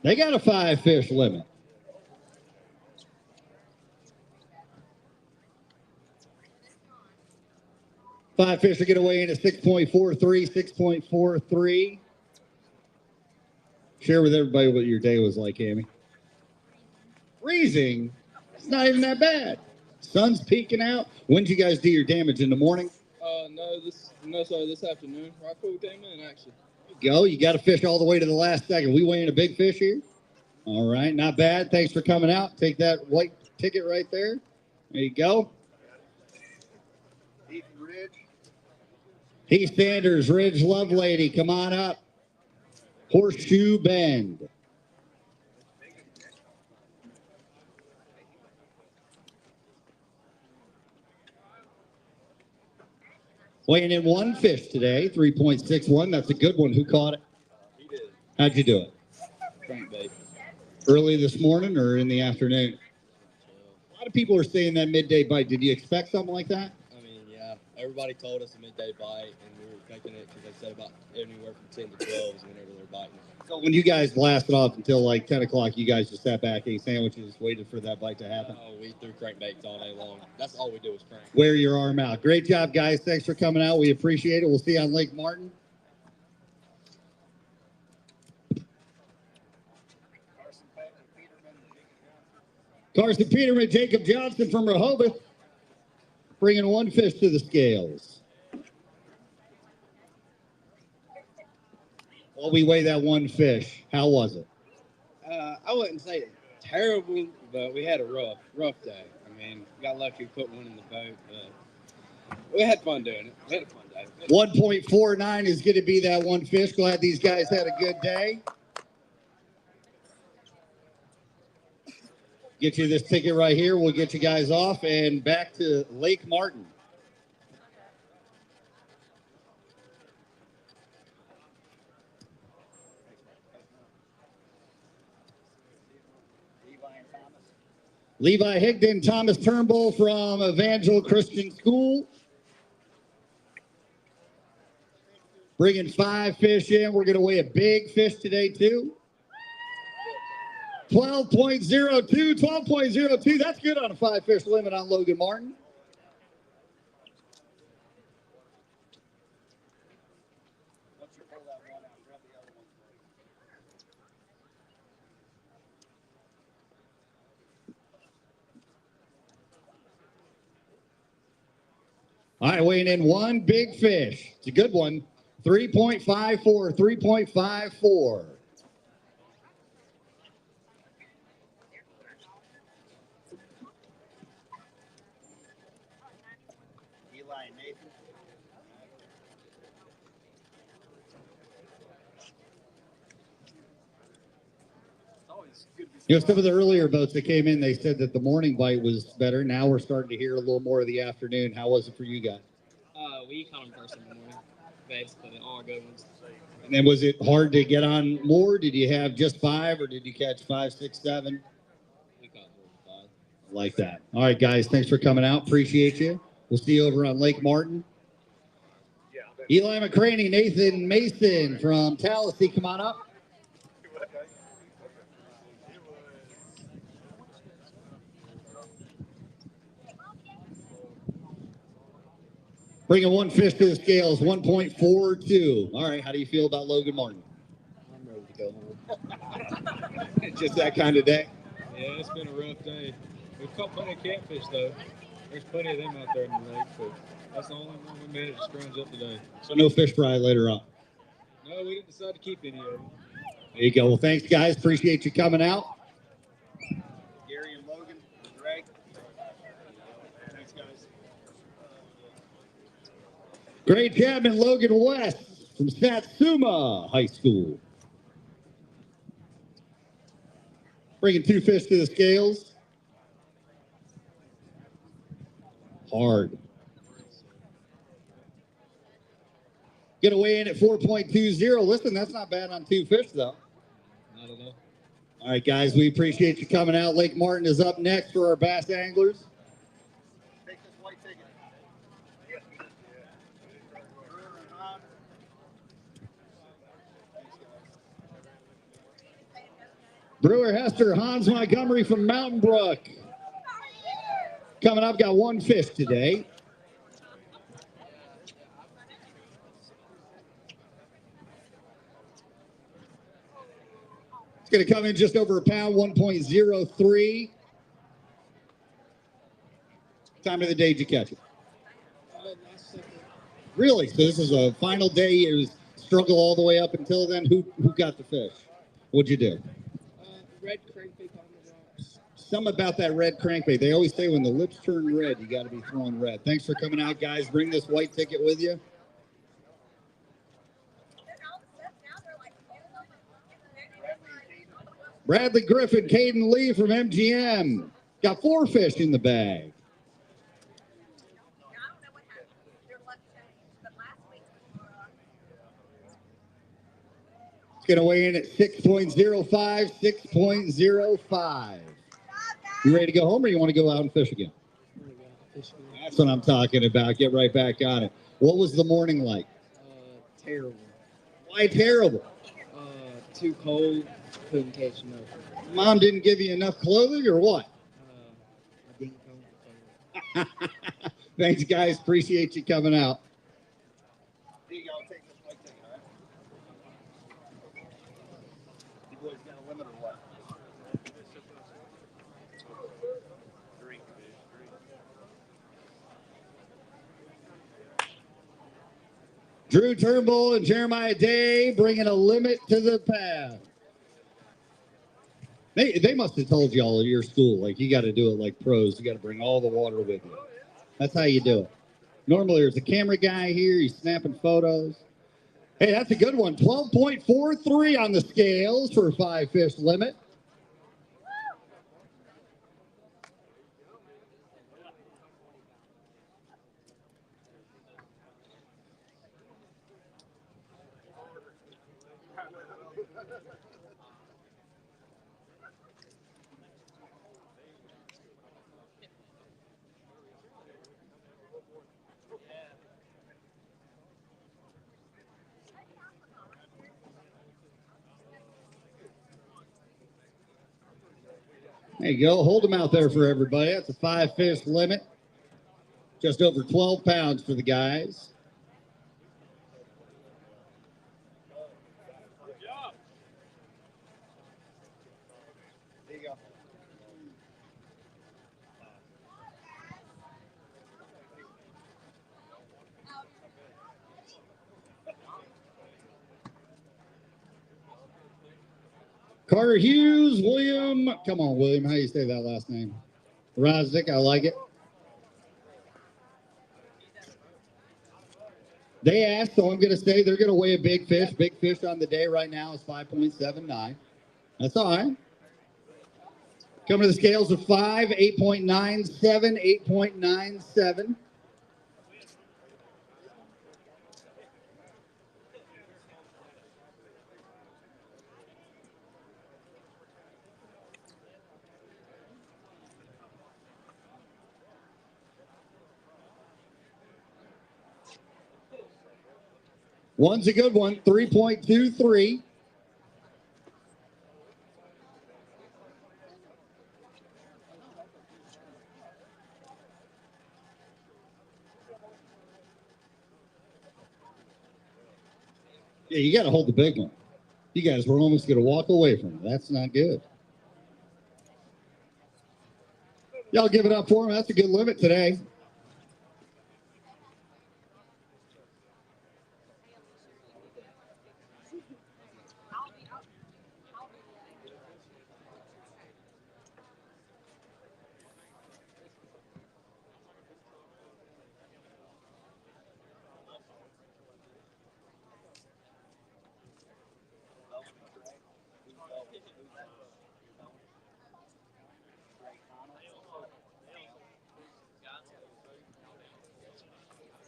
They got a 5 fish limit. Five fish are going to weigh in at 6.43, 6.43. Share with everybody what your day was like, Amy. Freezing? It's not even that bad. Sun's peeking out. When did you guys do your damage? In the morning? Sorry, this afternoon. Right before we came in, actually. Go. You got to fish all the way to the last second. We weighing a big fish here. All right, not bad. Thanks for coming out. Take that white ticket right there. There you go. Heath Sanders, Ridge Lovelady, come on up. Horseshoe Bend. Weighing in 1 fish today, 3.61. That's a good one. Who caught it? He did. How'd you do it? Crankbait. Early this morning or in the afternoon? A lot of people are saying that midday bite. Did you expect something like that? I mean, yeah. Everybody told us a midday bite, and we were thinking it because they said about anywhere from 10 to 12 is whenever they're biting. So when you guys blasted off until like 10 o'clock, you guys just sat back, ate sandwiches, waited for that bite to happen? Oh, we threw crankbaits all day long. That's all we do is crank. Wear your arm out. Great job, guys. Thanks for coming out. We appreciate it. We'll see you on Lake Martin. Carson Peterman, Jacob Johnson from Rehoboth, bringing 1 fish to the scales. While we weigh that 1 fish, how was it? I wouldn't say terrible, but we had a rough day. I mean, got lucky we put one in the boat, but we had fun doing it. We had a fun day. 1.49 is going to be that 1 fish. Glad these guys had a good day. Get you this ticket right here. We'll get you guys off and back to Lake Martin. Levi Higdon, Thomas Turnbull from Evangel Christian School. Bringing 5 fish in. We're going to weigh a big fish today, too. 12.02, 12.02. That's good on a 5-fish limit on Logan Martin. All right, weighing in 1 big fish. It's a good one. 3.54, 3.54. Eli and Nathan. You know, some of the earlier boats that came in, they said that the morning bite was better. Now we're starting to hear a little more of the afternoon. How was it for you guys? We caught them first in the morning, basically, all good ones. And then was it hard to get on more? Did you have just 5 or did you catch 5, 6, 7? We caught 4 or 5. Like that. All right, guys, thanks for coming out. Appreciate you. We'll see you over on Lake Martin. Eli McCraney, Nathan Mason from Tallahassee, come on up. Bringing 1 fish to the scales, 1.42. All right, how do you feel about Logan Martin? I'm ready to go home. Just that kind of day? Yeah, it's been a rough day. We've caught plenty of catfish, though. There's plenty of them out there in the lake, but that's the only one we managed to scrounge up today. So no fish fry later on? No, we didn't decide to keep any of them. There you go. Well, thanks, guys. Appreciate you coming out. Gary and Logan, Greg. Thanks, guys. Great Chapman, Logan West from Satsuma High School. Bringing 2 fish to the scales. Hard. Get away in at 4.20. Listen, that's not bad on 2 fish, though. Not at all. All right, guys, we appreciate you coming out. Lake Martin is up next for our bass anglers. Take this white ticket. Brewer Hester, Hans Montgomery from Mountain Brook. Coming up, got 1 fish today. It's going to come in just over a pound, 1.03. Time of the day did you catch it? Really? So this is a final day. It was struggle all the way up until then. Who got the fish? What'd you do? Red crankbait on the rocks. Something about that red crankbait. They always say when the lips turn red, you got to be throwing red. Thanks for coming out, guys. Bring this white ticket with you. Bradley Griffin, Caden Lee from MGM. Got 4 fish in the bag. It's going to weigh in at 6.05, 6.05. You ready to go home or you want to go out and fish again? That's what I'm talking about. Get right back on it. What was the morning like? Terrible. Why terrible? Too cold. Couldn't catch nothing. Mom didn't give you enough clothing or what? I didn't come prepared. Thanks, guys. Appreciate you coming out. Here you go. Take this white ticket, all right? You boys got a limit or what? Drink. Drew Turnbull and Jeremiah Day bringing a limit to the path. They must have told you all at your school, like, you got to do it like pros. You got to bring all the water with you. That's how you do it. Normally, there's a camera guy here. He's snapping photos. Hey, that's a good one. 12.43 on the scales for a 5-fish limit. There you go. Hold them out there for everybody. That's a 5-fish limit. Just over 12 pounds for the guys. There you go. Carter Hughes, William. Come on, William. How do you say that last name? Rozdick, I like it. They asked, so I'm going to say they're going to weigh a big fish. Big fish on the day right now is 5.79. That's all right. Coming to the scales of 5, 8.97, 8.97. One's a good one, 3.23. Yeah, you got to hold the big one. You guys were almost going to walk away from it. That's not good. Y'all give it up for him. That's a good limit today.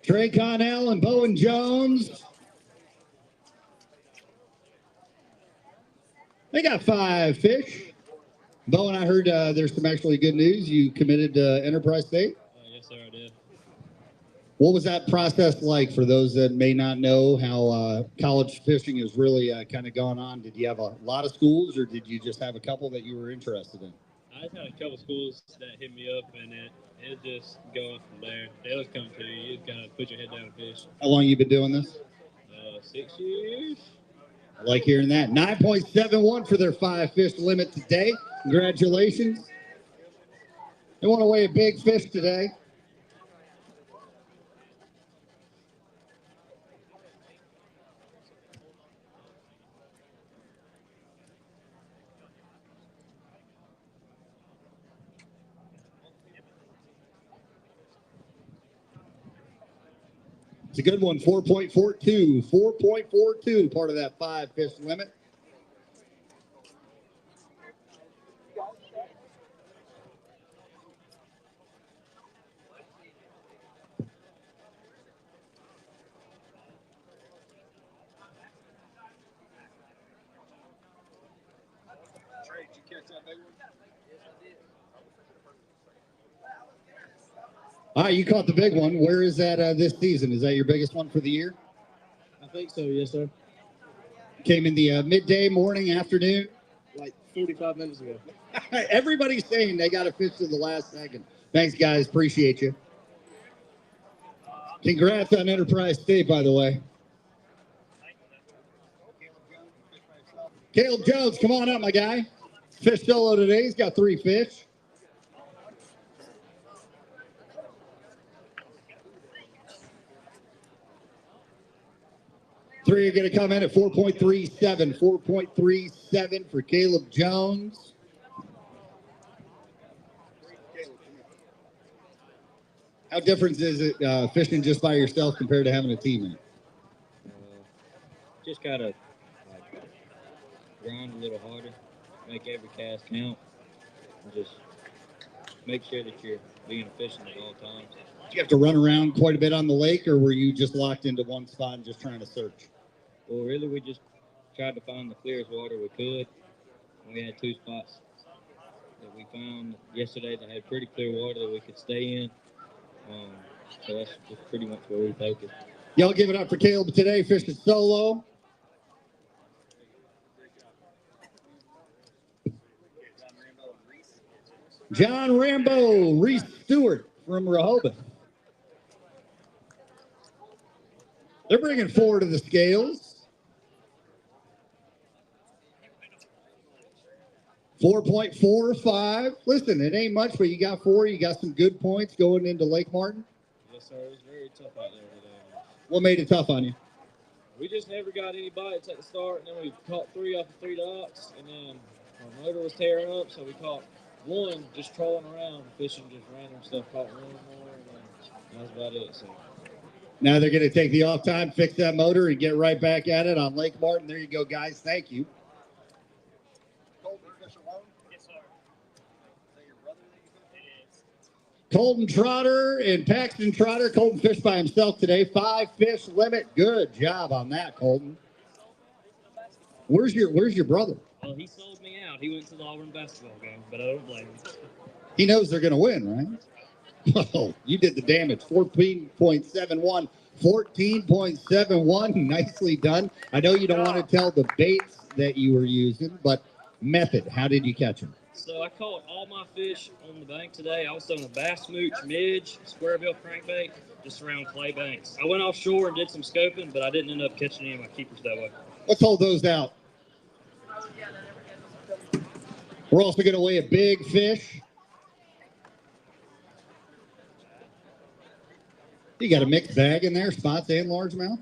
Trey Connell and Bowen Jones. They got 5 fish. Bowen, I heard there's some actually good news. You committed to Enterprise State? Yes, sir, I did. What was that process like for those that may not know how college fishing has really kind of gone on? Did you have a lot of schools or did you just have a couple that you were interested in? I just had a couple schools that hit me up, and it just going from there. They always come to you. You just gotta put your head down and fish. How long you been doing this? 6 years. I like hearing that. 9.71 for their 5-fish limit today. Congratulations. They want to weigh a big fish today. It's a good one, 4.42. 4.42, part of that 5-fish limit. Trey, did you catch that big one? All right, you caught the big one. Where is that this season? Is that your biggest one for the year? I think so, yes, sir. Came in the midday, morning, afternoon? Like 45 minutes ago. Everybody's saying they got a fish to the last second. Thanks, guys. Appreciate you. Congrats on Enterprise State, by the way. Caleb Jones, come on up, my guy. Fish solo today. He's got 3 fish. Three are going to come in at 4.37. 4.37 for Caleb Jones. How different is it fishing just by yourself compared to having a teammate? Just gotta grind a little harder, make every cast count, and just make sure that you're being efficient at all times. Did you have to run around quite a bit on the lake, or were you just locked into one spot and just trying to search? Well, really, we just tried to find the clearest water we could. And we had 2 spots that we found yesterday that had pretty clear water that we could stay in. So that's just pretty much where we focused. Y'all give it up for Caleb today, fishing solo. John Rambo, Reese Stewart from Rehoboth. They're bringing 4 to the scales. 4.45. Listen, it ain't much, but you got 4. You got some good points going into Lake Martin. Yes, sir. It was very tough out there today. What made it tough on you? We just never got any bites at the start, and then we caught 3 off of 3 docks, and then our motor was tearing up, so we caught 1 just trolling around, fishing just random stuff, caught 1 more, and then that's about it. So Now they're going to take the off time, fix that motor, and get right back at it on Lake Martin. There you go, guys. Thank you. Colton Trotter and Paxton Trotter. Colton fished by himself today. 5 fish limit. Good job on that, Colton. Where's your brother? Well, he sold me out. He went to the Auburn basketball game, but I don't blame him. He knows they're going to win, right? Oh, you did the damage. 14.71. 14.71. Nicely done. I know you don't want to tell the baits that you were using, but method. How did you catch them? So I caught all my fish on the bank today. I was throwing a bass mooch, midge, square bill crankbait, just around clay banks. I went offshore and did some scoping, but I didn't end up catching any of my keepers that way. Let's hold those out. We're also going to weigh a big fish. You got a mixed bag in there, spots and largemouth?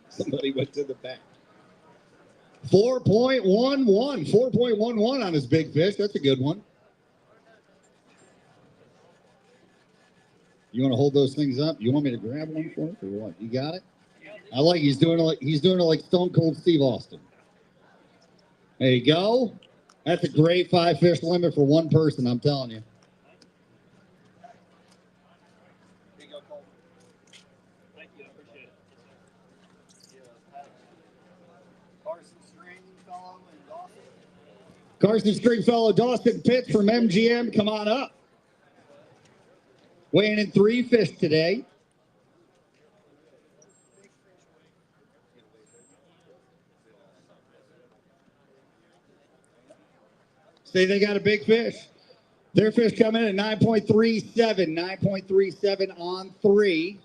Somebody went to the back. 4.11. 4.11 on his big fish. That's a good one. You want to hold those things up? You want me to grab one for it or what? You got it? I like he's doing it like Stone Cold Steve Austin. There you go. That's a great 5 fish limit for one person, I'm telling you. Thank you. I appreciate it. Carson Stringfellow, Dawson Pitts from MGM, come on up. Weighing in 3 fish today. Say they got a big fish. Their fish come in at 9.37. 9.37 on 3.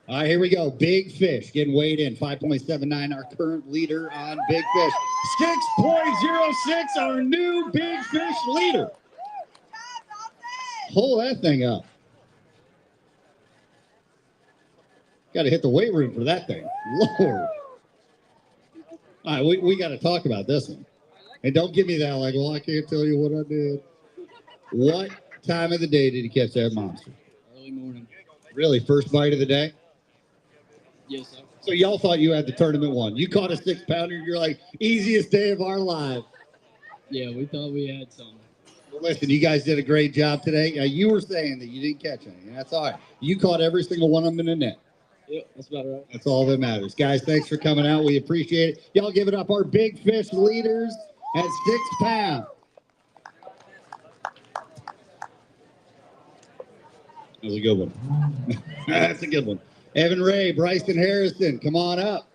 All right, here we go. Big fish getting weighed in. 5.79, our current leader on big fish. 6.06, our new big fish leader. Hold that thing up. Got to hit the weight room for that thing. Lord. All right, we got to talk about this one. And don't give me that like, well, I can't tell you what I did. What time of the day did you catch that monster? Early morning. Really, first bite of the day? Yes, sir. So y'all thought you had the tournament won. You caught a 6-pounder. You're like, easiest day of our lives. Yeah, we thought we had something. Well, listen, you guys did a great job today. You were saying that you didn't catch any, and that's all right. You caught every single one of them in the net. Yep, that's about right. That's all that matters. Guys, thanks for coming out. We appreciate it. Y'all give it up. Our big fish leaders at 6 pounds. That was a good one. That's a good one. Evan Ray, Bryson Harrison, come on up.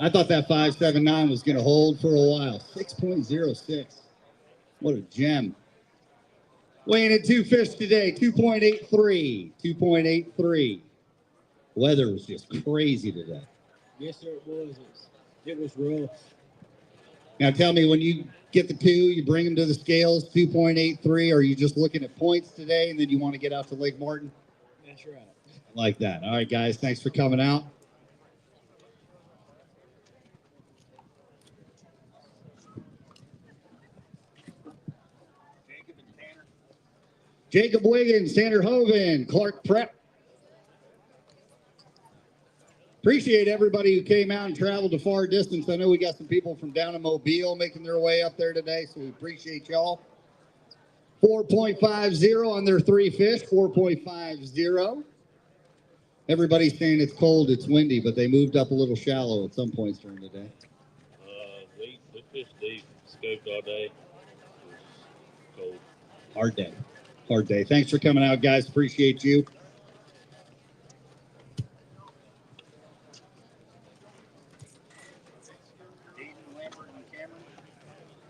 I thought that 5.79 was going to hold for a while. 6.06. What a gem. Weighing in 2 fish today, 2.83. 2.83. Weather was just crazy today. Yes, sir, it was. It was rough. Now tell me, when you get the 2, you bring them to the scales, 2.83. Or are you just looking at points today and then you want to get out to Lake Martin? That's right. I like that. All right, guys, thanks for coming out. Jacob Wiggins, Tanner Hoven, Clark Prep. Appreciate everybody who came out and traveled a far distance. I know we got some people from down in Mobile making their way up there today, so we appreciate y'all. 4.50 on their 3 fish, 4.50. Everybody's saying it's cold, it's windy, but they moved up a little shallow at some points during the day. We fished deep, scoped all day. It was cold. Hard day. Hard day. Thanks for coming out, guys. Appreciate you.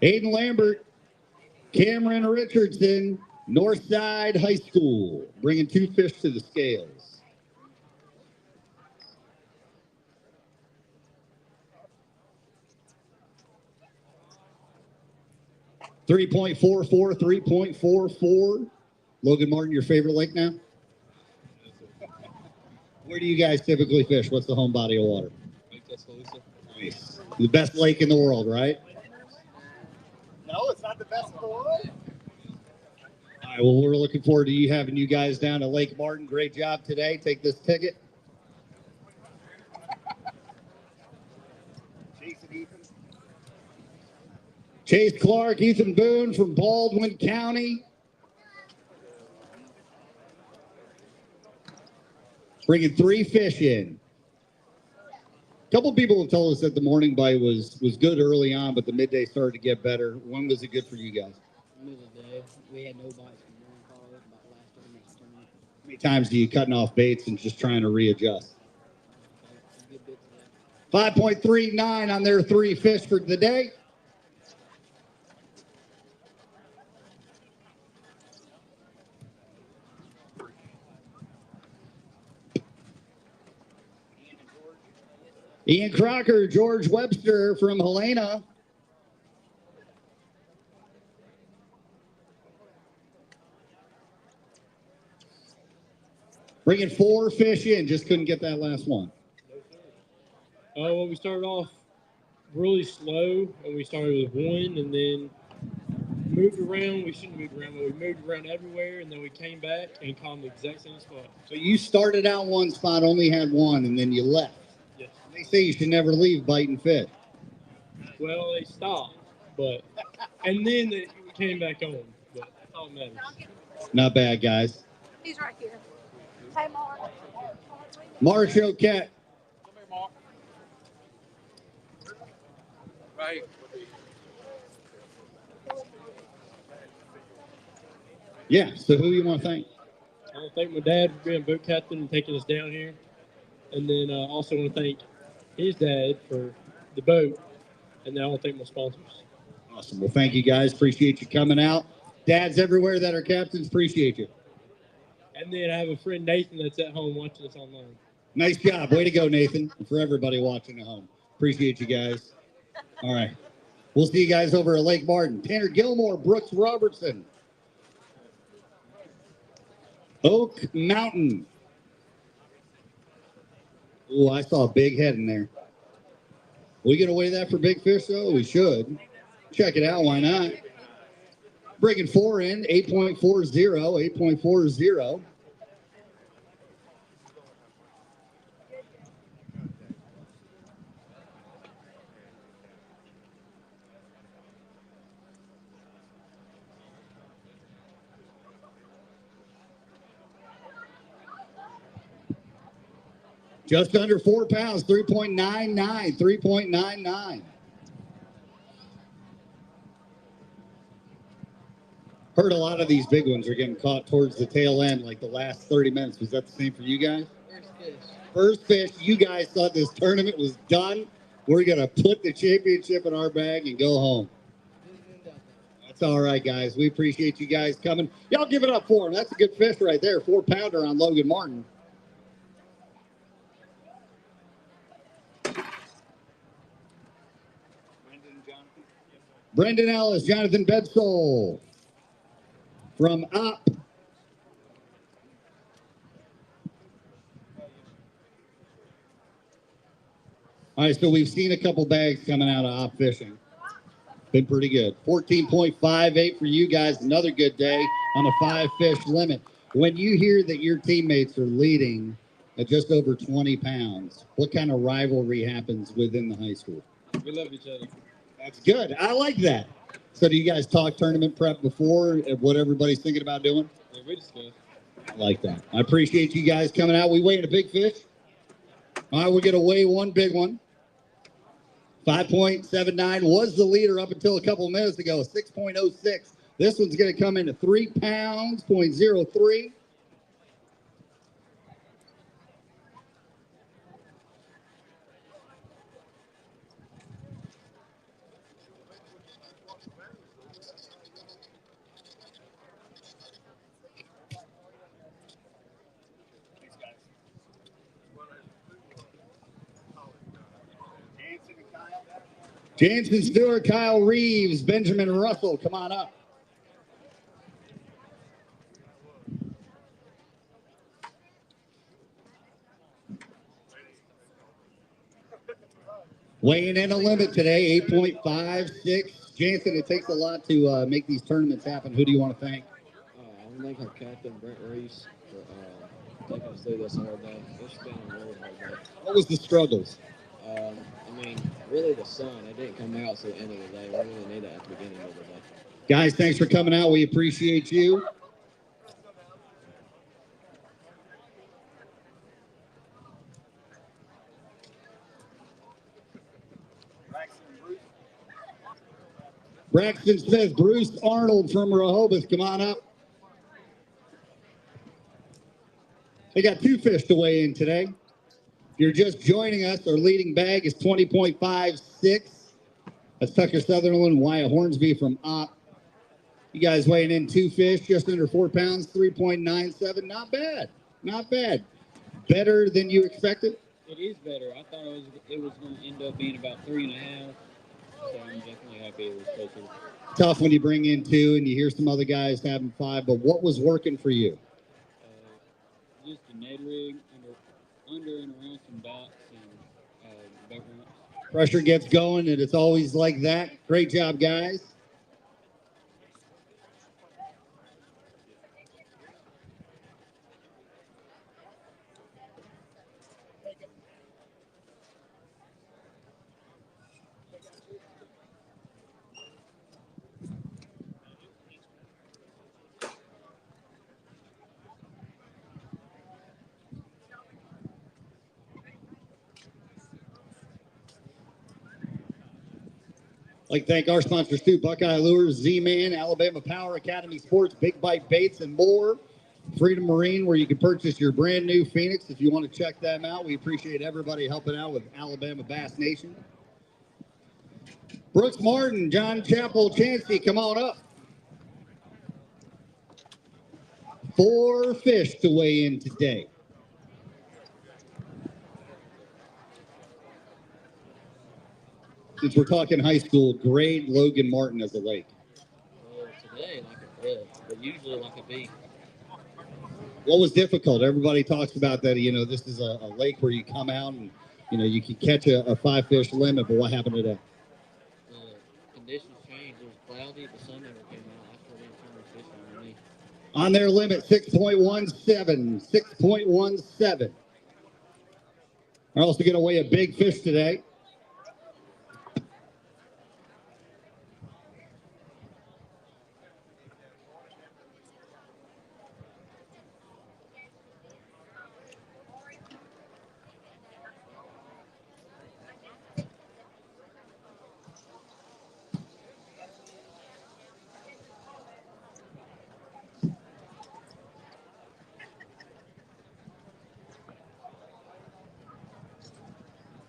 Aiden Lambert, Cameron Richardson, Northside High School, bringing 2 fish to the scales. .44. Logan Martin, your favorite lake now? Where do you guys typically fish? What's the home body of water? Lake Tuscaloosa. Nice. The best lake in the world, right? No, it's not the best in the world. All right, well, we're looking forward to you having you guys down at Lake Martin. Great job today. Take this ticket. Chase Clark, Ethan Boone from Baldwin County. Bringing 3 fish in. A couple people have told us that the morning bite was good early on, but the midday started to get better. When was it good for you guys? Middle of the day. We had no bites from morning call about the last 30 minutes. How many times do you cutting off baits and just trying to readjust? A good bit today. 5.39 on their 3 fish for the day. Ian Crocker, George Webster from Helena. Bringing 4 fish in, just couldn't get that last one. Well, we started off really slow, and we started with 1, and then moved around. We shouldn't have moved around, but we moved around everywhere, and then we came back and caught the exact same spot. So you started out one spot, only had 1, and then you left. Yes. They say you should never leave biting fish. Well, they stopped, and then they came back on, but that's all that matters. Not bad, guys. He's right here. Hey, Mark. Mark Choquette. Come here, Mark. Right. Yeah, so who you want to thank? I want to thank my dad for being boat captain and taking us down here. And then I also want to thank his dad for the boat. And then I want to thank my sponsors. Awesome. Well, thank you, guys. Appreciate you coming out. Dads everywhere that are captains, appreciate you. And then I have a friend, Nathan, that's at home watching us online. Nice job. Way to go, Nathan. And for everybody watching at home. Appreciate you guys. All right. We'll see you guys over at Lake Martin. Tanner Gilmore, Brooks Robertson. Oak Mountain. Oh, I saw a big head in there. We going to weigh that for big fish, though? We should. Check it out. Why not? Bringing 4 in, 8.40, 8.40. Just under 4 pounds, 3.99, 3.99. Heard a lot of these big ones are getting caught towards the tail end, like the last 30 minutes. Was that the same for you guys? First fish, you guys thought this tournament was done. We're going to put the championship in our bag and go home. That's all right, guys. We appreciate you guys coming. Y'all give it up for him. That's a good fish right there. 4-pounder on Logan Martin. Brendan Ellis, Jonathan Bedsole from Up. All right, so we've seen a couple bags coming out of Op Fishing. Been pretty good. 14.58 for you guys. Another good day. on a 5-fish limit. When you hear that your teammates are leading at just over 20 pounds, what kind of rivalry happens within the high school? We love each other. That's good. I like that. So do you guys talk tournament prep before what everybody's thinking about doing? Yeah, we discuss. I like that. I appreciate you guys coming out. We weighing a big fish. All right, we're going to weigh one big one. 5.79 was the leader up until a couple of minutes ago, 6.06. This one's going to come into 3 pounds, 0.03. Jansen Stewart, Kyle Reeves, Benjamin Russell, come on up. Weighing in a limit today, 8.56. Jansen, it takes a lot to make these tournaments happen. Who do you want to thank? I want to thank our captain, Brent Reeves, for taking us through this hard day. It's been a really hard day. What was the struggles? I mean, really the sun. It didn't come out till the end of the day. We really need it at the beginning of the day. Guys, thanks for coming out. We appreciate you. Braxton Smith, Bruce Arnold from Rehoboth, come on up. They got 2 fish to weigh in today. If you're just joining us, our leading bag is 20.56. That's Tucker Sutherland, Wyatt Hornsby from Opp. You guys weighing in 2 fish, just under 4 pounds, 3.97. Not bad. Not bad. Better than you expected? It is better. I thought it was going to end up being about 3.5. So I'm definitely happy it was closer. Tough when you bring in 2 and you hear some other guys having 5, but what was working for you? Just the Ned rig under and around some docks and boat ramps. Pressure gets going, and it's always like that. Great job, guys. Like to thank our sponsors too, Buckeye Lures, Z-Man, Alabama Power Academy Sports, Big Bite Baits, and more. Freedom Marine, where you can purchase your brand new Phoenix. If you want to check them out, we appreciate everybody helping out with Alabama Bass Nation. Brooks Martin, John Chappell, Chancey, come on up. 4 fish to weigh in today. Since we're talking high school, grade Logan Martin as a lake. Well, today like a red, but usually like a B. What was difficult? Everybody talks about that, this is a lake where you come out and, you can catch a 5-fish limit, but what happened today? The conditions changed. It was cloudy. The sun never came out. That's where they turned the fish on me. On their limit, 6.17, 6.17. We're also going to weigh a big fish today.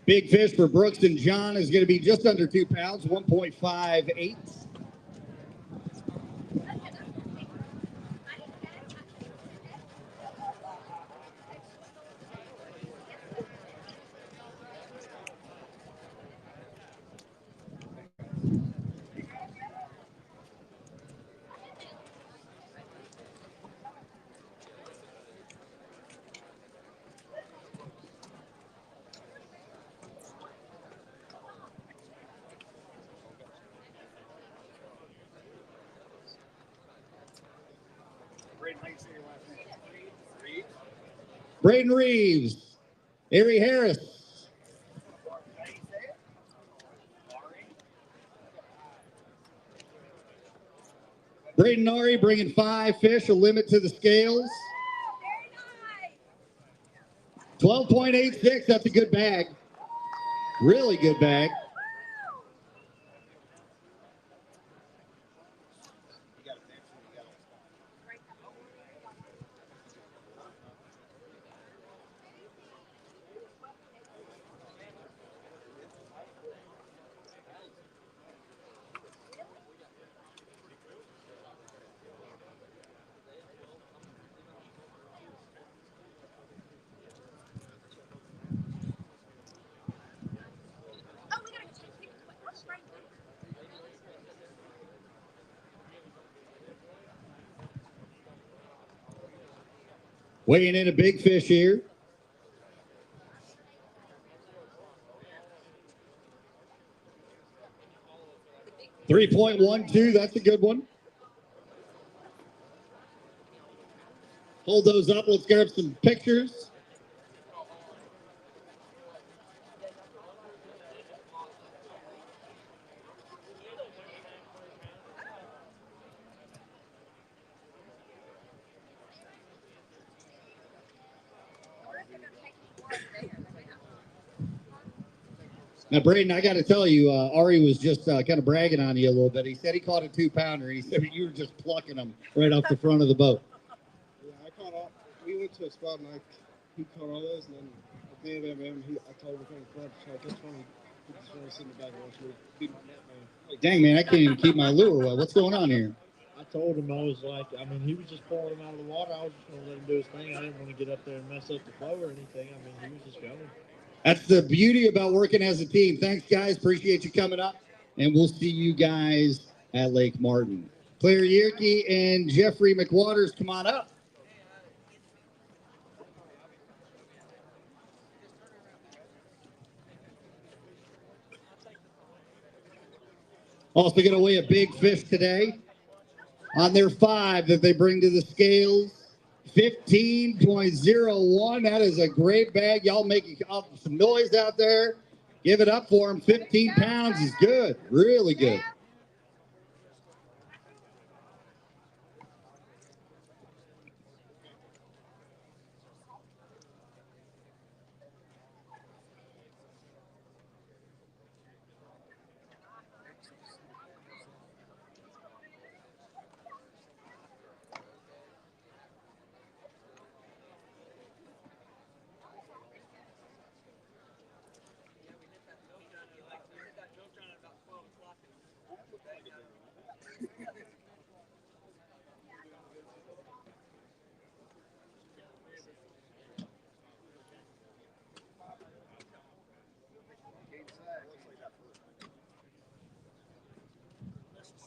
Big fish for Brooks and John is going to be just under 2 pounds, 1.58. Braden Reeves, Ari Harris, Braden Ari bringing 5 fish, a limit to the scales. 12.86, that's a good bag. Really good bag. Weighing in a big fish here. .12, that's a good one. Hold those up. Let's grab some pictures. Now, Braden, I got to tell you, Ari was just kind of bragging on you a little bit. He said he caught a 2-pounder. He said you were just plucking them right off the front of the boat. Yeah, I caught all. We went to a spot and he caught all those, and then at the end of it, I told him to come to the front. So I just wanted to sit in the back and watch me beat my net man. Like, dang, man, I can't even keep my lure well. What's going on here? I told him, I was like, I mean, he was just pulling him out of the water. I was just going to let him do his thing. I didn't want to get up there and mess up the flow or anything. I mean, he was just going. That's the beauty about working as a team. Thanks, guys. Appreciate you coming up. And we'll see you guys at Lake Martin. Claire Yerke and Jeffrey McWaters, come on up. Also going to weigh a big fish today on their 5 that they bring to the scales. 15.01. That is a great bag. Y'all making some noise out there. Give it up for them. 15 pounds is good. Really good.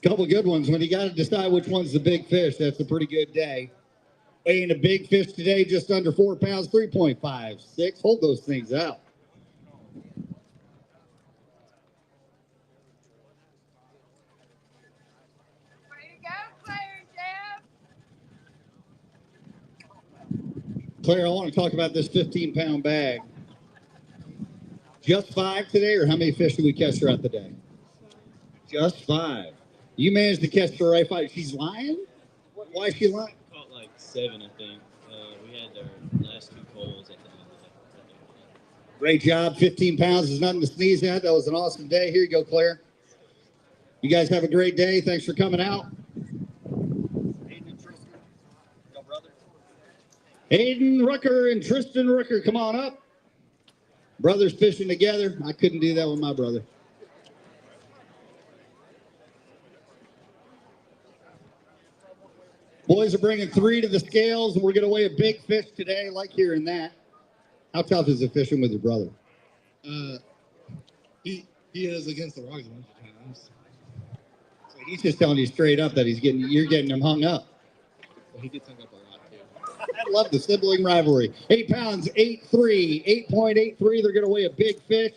Couple good ones. When you got to decide which one's the big fish, that's a pretty good day. Weighing a big fish today, just under 4 pounds, 3.56. Hold those things out. Claire, I want to talk about this 15-pound bag. Just 5 today, or how many fish did we catch throughout the day? Just 5. You managed to catch the right 5. She's lying? Why is she lying? Caught like 7, I think. We had our last 2 poles at the end of the day. Great job. 15 pounds is nothing to sneeze at. That was an awesome day. Here you go, Claire. You guys have a great day. Thanks for coming out. Aiden Rucker and Tristan Rucker, come on up. Brothers fishing together. I couldn't do that with my brother. Boys are bringing 3 to the scales, and we're going to weigh a big fish today. Like hearing that. How tough is it fishing with your brother? He is against the rocks a bunch of times. So he's just telling you straight up that you're getting him hung up. Well, he gets hung up a lot too. I love the sibling rivalry. 8 pounds, 8.3, 8.83. They're going to weigh a big fish.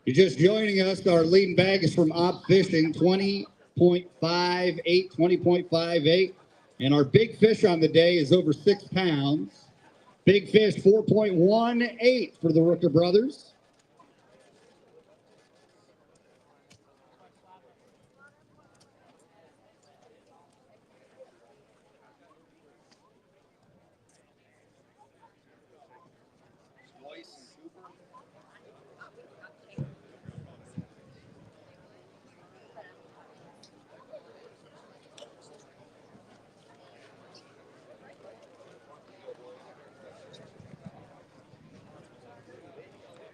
You're just joining us. Our leading bag is from Op Fishing, 20.58, 20.58. And our big fish on the day is over 6 pounds. Big fish, 4.18 for the Rooker brothers.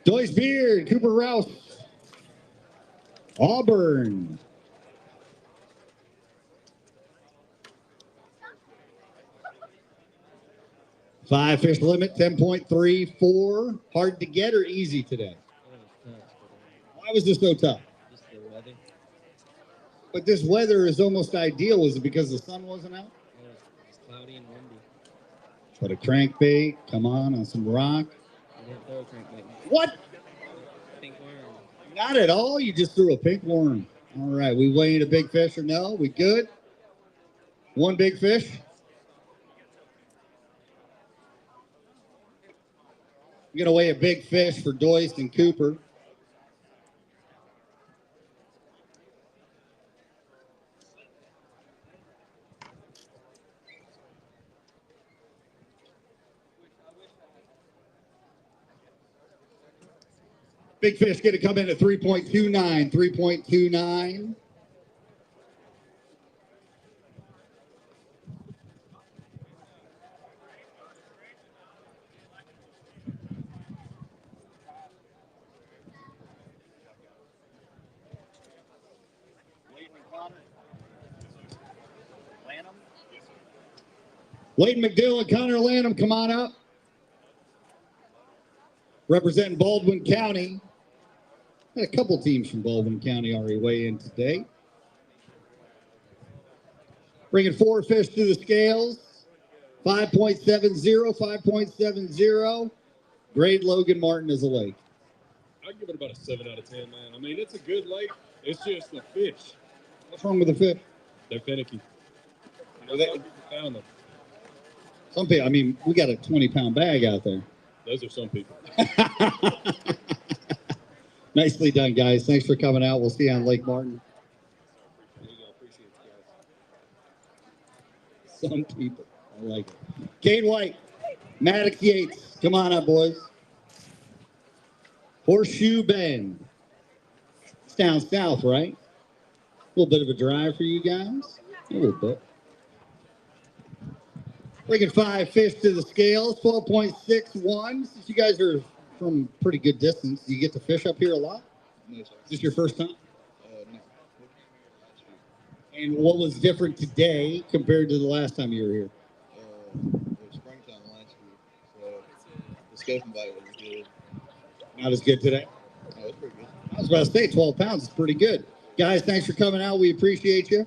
Joyce Beard, Cooper Rouse, Auburn. Five fish limit, 10.34. Hard to get or easy today? Why was this so tough? Just the weather. But this weather is almost ideal. Is it because the sun wasn't out? It's cloudy and windy. Put a crankbait, come on some rock. I didn't throw a crankbait. What? Pink worm. Not at all. You just threw a pink worm. All right. We weighing a big fish or no? We good? One big fish? I'm going to weigh a big fish for Doyce and Cooper. Big fish going to come in at 3.29, 3.29. Layton McDill and Connor Lanham, come on up. Representing Baldwin County. Had a couple teams from Baldwin County already weigh in today. Bringing 4 fish to the scales. 5.70, 5.70. Grade Logan Martin is a lake. I'd give it about a 7 out of 10, man. I mean, it's a good lake. It's just the fish. What's wrong with the fish? They're finicky. You know, some people found them. Some people, I mean, we got a 20-pound bag out there. Those are some people. Nicely done, guys. Thanks for coming out. We'll see you on Lake Martin. There you go. Appreciate it, guys. Some people. I like it. Kane White, Maddox Yates. Come on up, boys. Horseshoe Bend. It's down south, right? A little bit of a drive for you guys. A little bit. Bringing 5 fish to the scales, 12.61. Since you guys are from pretty good distance, do you get to fish up here a lot? No, sir. Is this your first time? No. And what was different today compared to the last time you were here? It was springtime last year, so the scoping bite was good. Not as good today? No, it's pretty good. I was about to say 12 pounds is pretty good. Guys, thanks for coming out. We appreciate you.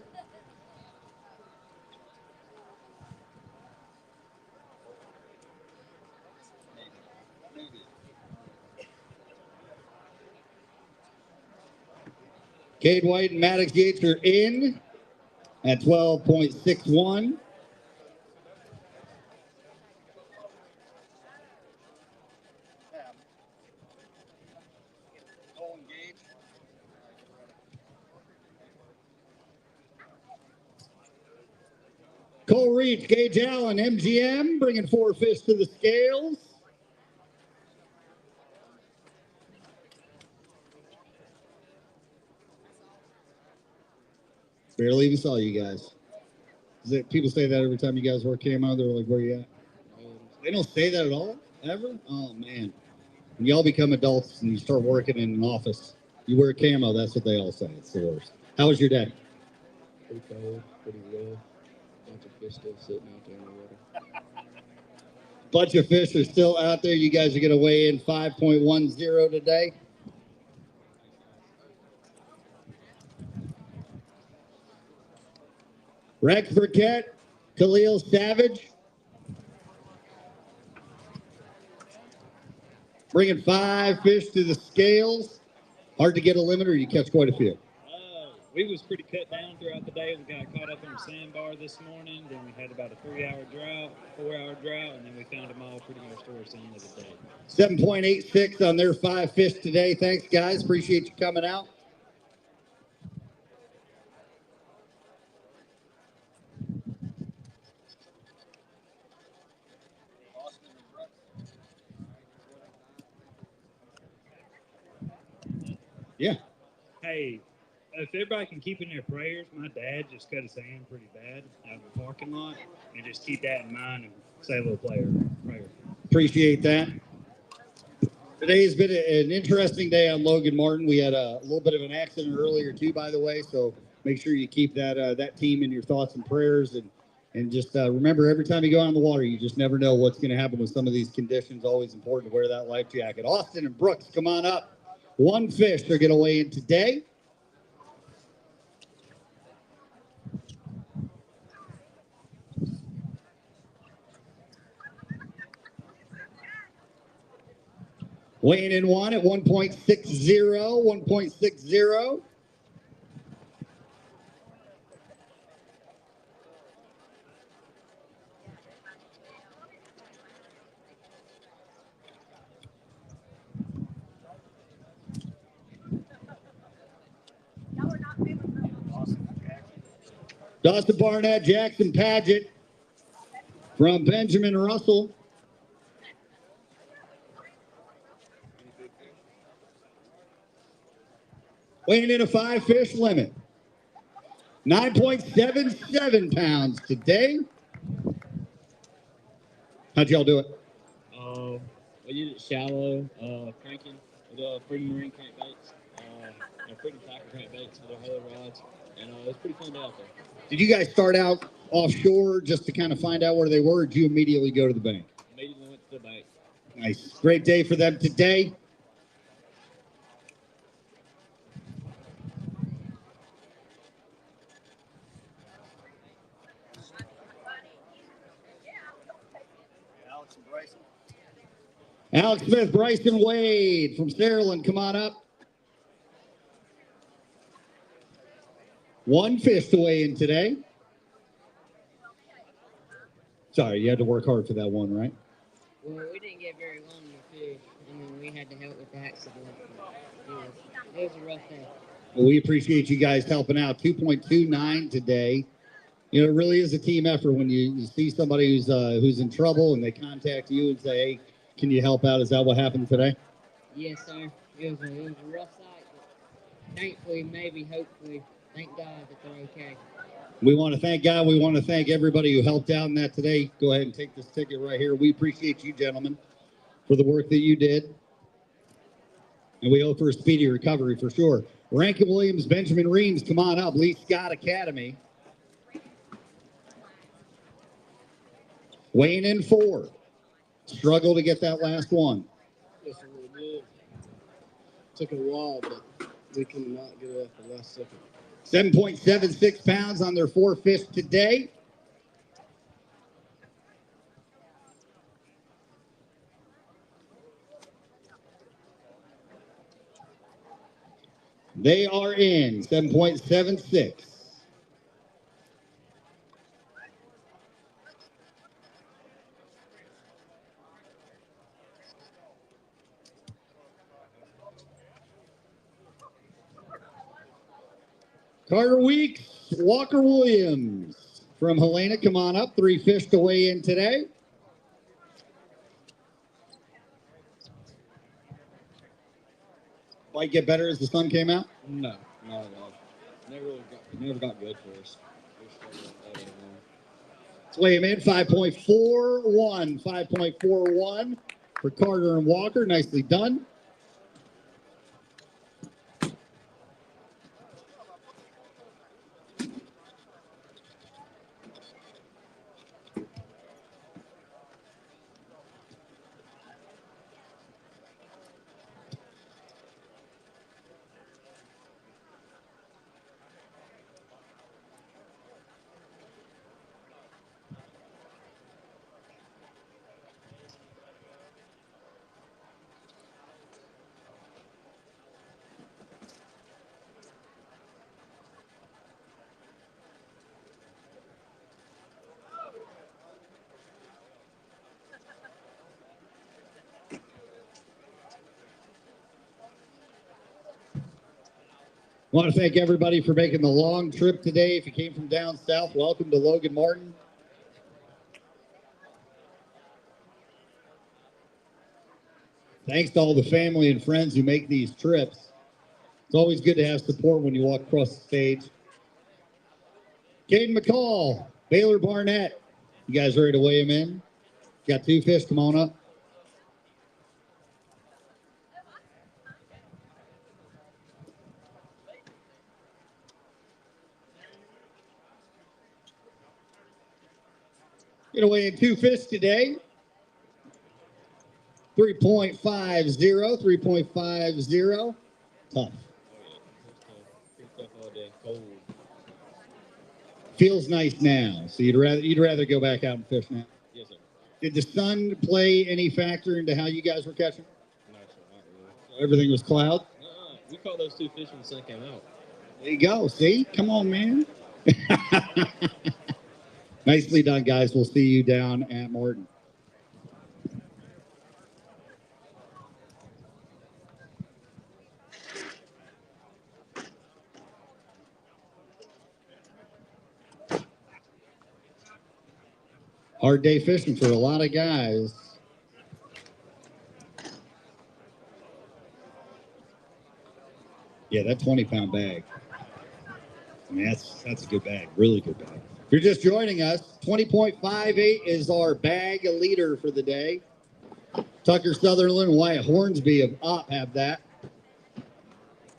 Cade White and Maddox Yates are in at 12.61. Cole Reach, Gage Allen, MGM, bringing 4 fish to the scales. Barely even saw you guys. People say that every time you guys wear camo. They're like, where you at? They don't say that at all? Ever? Oh, man. When y'all become adults and you start working in an office, you wear camo, that's what they all say. It's the worst. How was your day? Pretty cold, pretty rough. Bunch of fish still sitting out there in the water. Bunch of fish are still out there. You guys are going to weigh in 5.10 today. Rex Burkett, Khalil Savage. Bringing 5 fish to the scales. Hard to get a limit, or you catch quite a few? We was pretty cut down throughout the day. We got caught up on a sandbar this morning. Then we had about a 3-hour drought, 4-hour drought, and then we found them all pretty much towards the end of the day. 7.86 on their 5 fish today. Thanks, guys. Appreciate you coming out. Yeah. Hey, if everybody can keep in their prayers, my dad just cut his hand pretty bad out in the parking lot, and just keep that in mind and say a little prayer. Appreciate that. Today has been an interesting day on Logan Martin. We had a little bit of an accident earlier too, by the way. So make sure you keep that team in your thoughts and prayers, and just remember, every time you go out on the water, you just never know what's going to happen with some of these conditions. Always important to wear that life jacket. Austin and Brooks, come on up. 1 fish they're going to weigh in today. Weighing in 1 at 1.60, 1.60. Dawson Barnett, Jackson Paget from Benjamin Russell. Weighing in a 5 fish limit. 9.77 pounds today. How'd y'all do it? We did it shallow, cranking with pretty marine crankbaits, and pretty tackle crankbaits with our halo rods, and it was pretty fun out there. Did you guys start out offshore just to kind of find out where they were, or did you immediately go to the bank? Immediately went to the bank. Nice. Great day for them today. Alex Smith, Bryson Wade from Saraland, come on up. 1 fish to weigh in today. Sorry, you had to work hard for that one, right? Well, we didn't get very long in the fish, and then we had to help with the accident. It was a rough day. Well, we appreciate you guys helping out. 2.29 today. You know, it really is a team effort when you see somebody who's in trouble and they contact you and say, hey, can you help out? Is that what happened today? Yes, sir. It was a rough sight, but thankfully, maybe, hopefully, thank God that they're okay. We want to thank God. We want to thank everybody who helped out in that today. Go ahead and take this ticket right here. We appreciate you, gentlemen, for the work that you did. And we hope for a speedy recovery for sure. Rankin Williams, Benjamin Reams, come on up. Lee Scott Academy. Weighing in 4. Struggle to get that last one. Yes, we did. Took a while, but we could not get it at the last second. 7.76 pounds on their 4 fish today. They are in 7.76. Carter Weeks, Walker Williams from Helena, come on up. 3 fish to weigh in today. Might get better as the sun came out? No, not at all. Never got good for us. Let's weigh him in. 5.41. 5.41 for Carter and Walker. Nicely done. Want to thank everybody for making the long trip today. If you came from down south, welcome to Logan Martin. Thanks to all the family and friends who make these trips. It's always good to have support when you walk across the stage. Caden McCall, Baylor Barnett. You guys ready to weigh him in? Got 2 fish. Come on up. Gonna weigh in 2 fish today. 3.50, 3.50. Tough. Pretty tough all day. Cold. Feels nice now. So you'd rather go back out and fish now. Yes, sir. Did the sun play any factor into how you guys were catching? No, sir, not really. So everything was cloud? We caught those 2 fish when the sun came out. There you go. See? Come on, man. Nicely done, guys. We'll see you down at Morton. Hard day fishing for a lot of guys. Yeah, that 20-pound bag. I mean, that's a good bag. Really good bag. If you're just joining us, 20.58 is our bag leader for the day. Tucker Sutherland and Wyatt Hornsby of OP have that.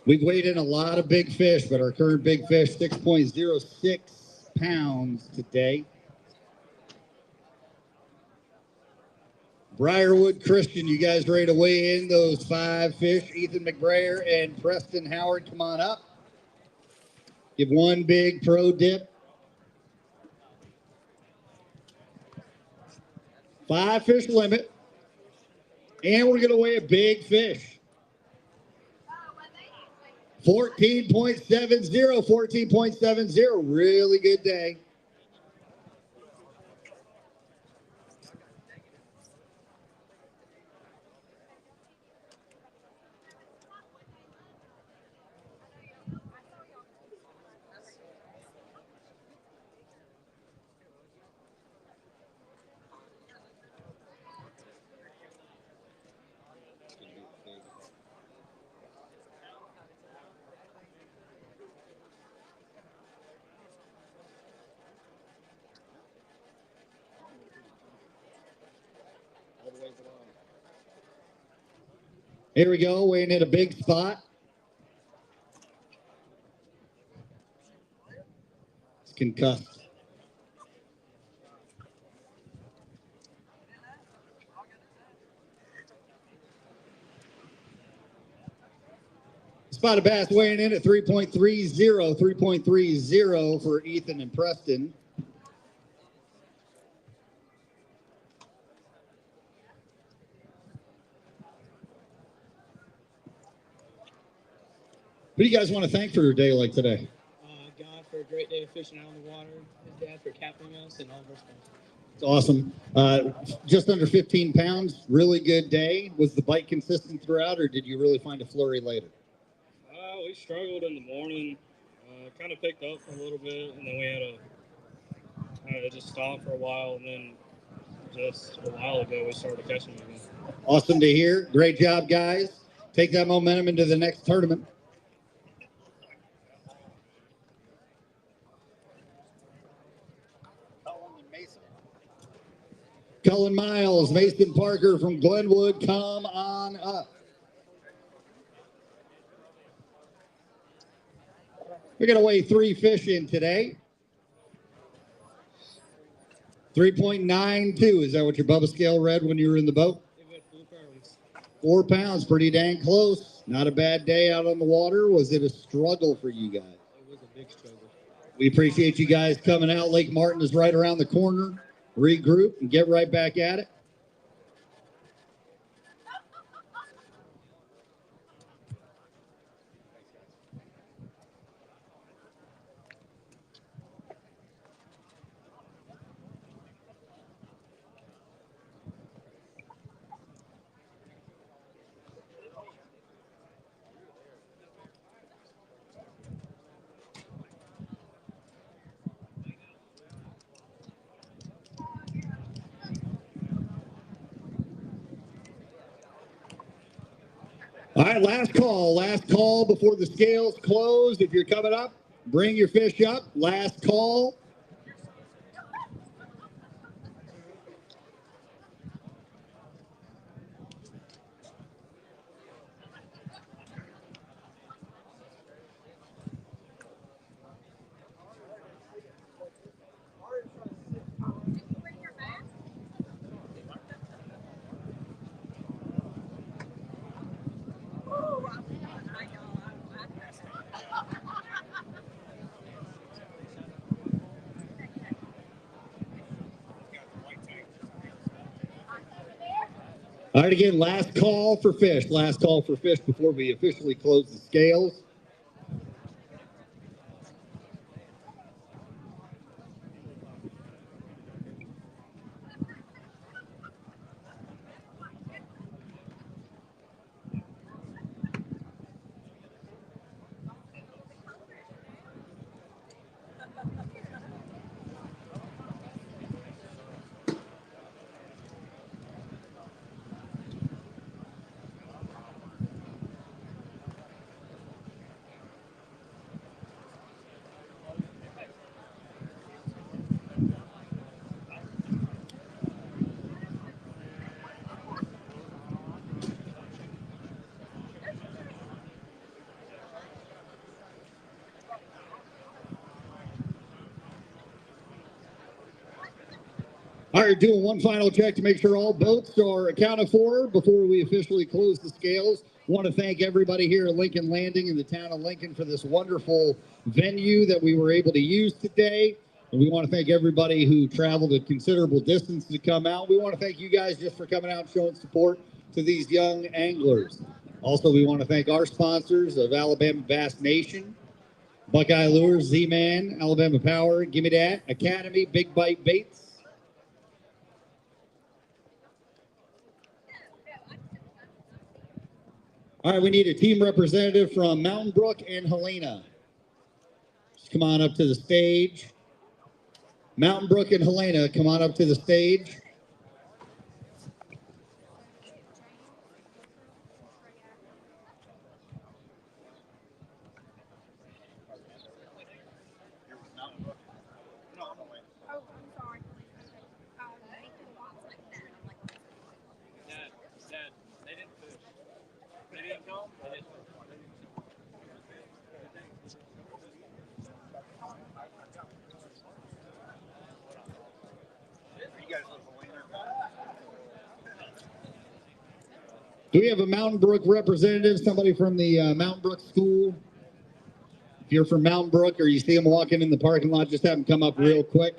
We've weighed in a lot of big fish, but our current big fish, 6.06 pounds today. Briarwood Christian, you guys ready to weigh in those 5 fish? Ethan McBrayer and Preston Howard, come on up. Give one big pro dip. 5 fish limit. And we're going to weigh a big fish. 14.70, 14.70. Really good day. Here we go, weighing in a big spot. It's concussed. Spotted bass weighing in at 3.30, 3.30 for Ethan and Preston. Who do you guys want to thank for a day like today? God for a great day of fishing out on the water. His dad for captaining us and all of our sponsors. It's awesome. Just under 15 pounds, really good day. Was the bite consistent throughout, or did you really find a flurry later? We struggled in the morning. Kind of picked up a little bit, and then we had it just stopped for a while, and then just a while ago we started catching them again. Awesome to hear. Great job, guys. Take that momentum into the next tournament. Cullen Miles, Mason Parker from Glenwood, come on up. We're going to weigh 3 fish in today. 3.92. Is that what your Bubba scale read when you were in the boat? 4 pounds, pretty dang close. Not a bad day out on the water. Was it a struggle for you guys? It was a big struggle. We appreciate you guys coming out. Lake Martin is right around the corner. Regroup and get right back at it. All right, last call before the scales close. If you're coming up, bring your fish up. Last call. All right, again, last call for fish. Last call for fish before we officially close the scales. All right, doing one final check to make sure all boats are accounted for before we officially close the scales. Want to thank everybody here at Lincoln Landing in the town of Lincoln for this wonderful venue that we were able to use today. And we want to thank everybody who traveled a considerable distance to come out. We want to thank you guys just for coming out and showing support to these young anglers. Also, we want to thank our sponsors of Alabama Bass Nation, Buckeye Lures, Z-Man, Alabama Power, Gimme Dat, Academy, Big Bite Baits. All right, we need a team representative from Mountain Brook and Helena. Just come on up to the stage. Mountain Brook and Helena, come on up to the stage. Do we have a Mountain Brook representative, somebody from the Mountain Brook School? If you're from Mountain Brook or you see them walking in the parking lot, just have them come up real quick.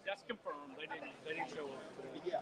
That's confirmed. They didn't show up. Yeah.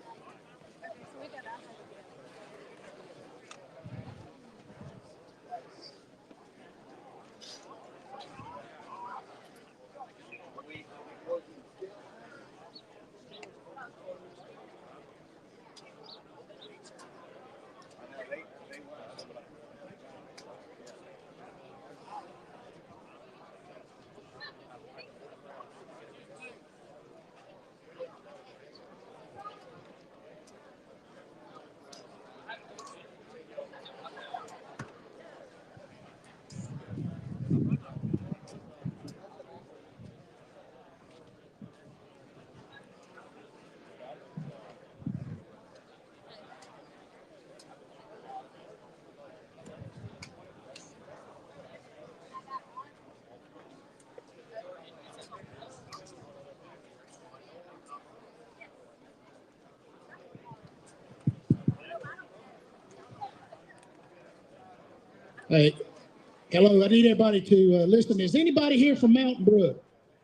Hello, I need everybody to listen. Is anybody here from Mountain Brook?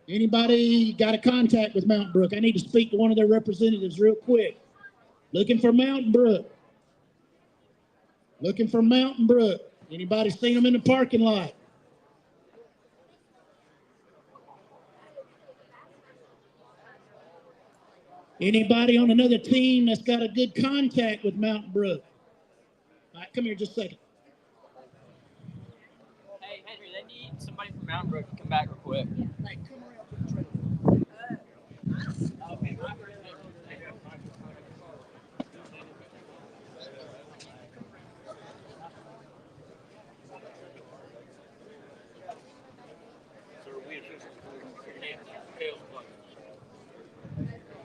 Anybody got a contact with Mountain Brook? I need to speak to one of their representatives real quick. Looking for Mountain Brook. Looking for Mountain Brook. Anybody seen them in the parking lot? Anybody on another team that's got a good contact with Mountain Brook? All right, come here just a second. Hey, Henry, they need somebody from Mountain Brook to come back real quick. Hey, come around to the trailer.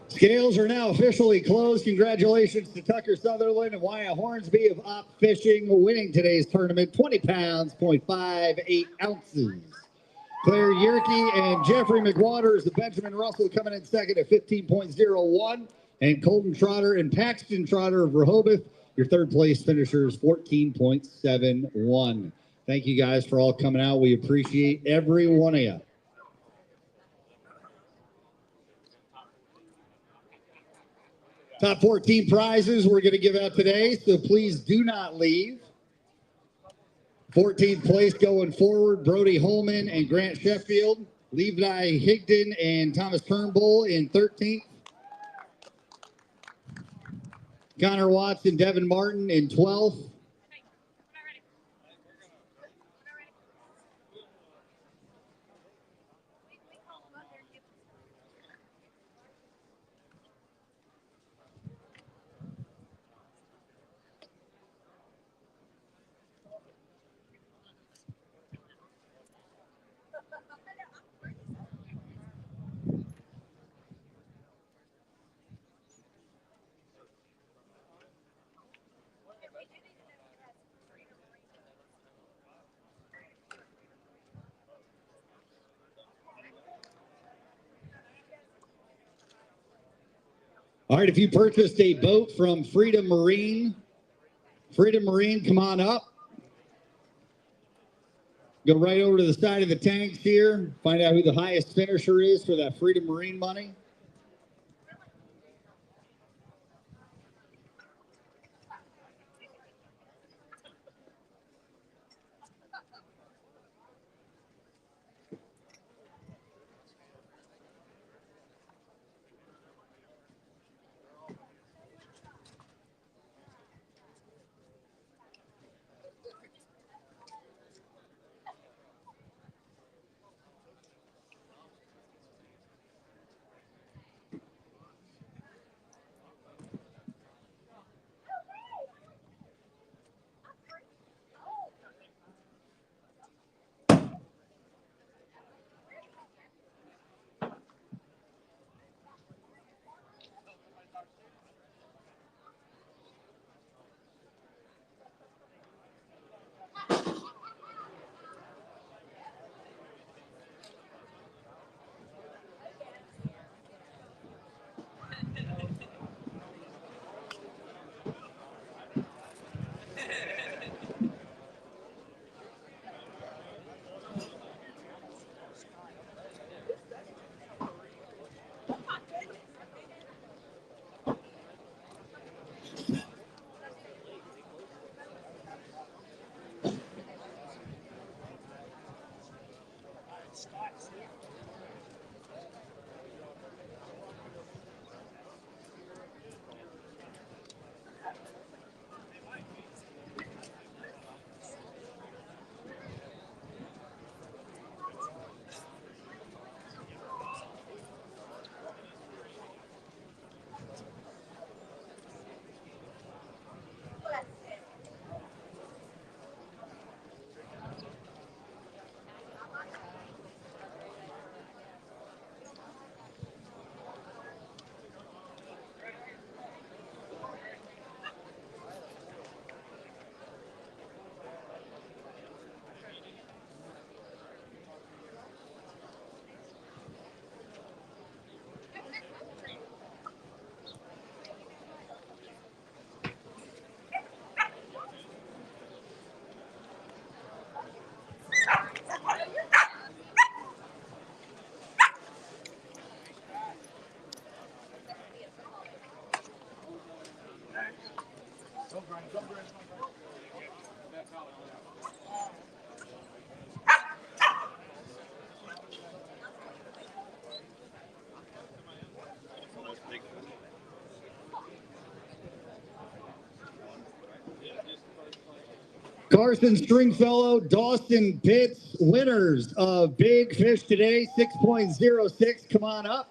Scales are now officially closed. Congratulations to Tucker Sutherland and Wyatt Hornsby of Op Fishing winning today's tournament, 20 pounds, 0.58 ounces. Claire Yerke and Jeffrey McWaters of Benjamin Russell coming in second at 15.01. And Colton Trotter and Paxton Trotter of Rehoboth, your third place finishers, 14.71. Thank you guys for all coming out. We appreciate every one of you. Top 14 prizes we're going to give out today, so please do not leave. 14th place going forward, Brody Holman and Grant Sheffield. Levi Higdon and Thomas Turnbull in 13th. Connor Watts and Devin Martin in 12th. All right, if you purchased a boat from Freedom Marine, come on up. Go right over to the side of the tanks here. Find out who the highest finisher is for that Freedom Marine money. Carson Stringfellow, Dawson Pitts, winners of Big Fish today, 6.06. Come on up.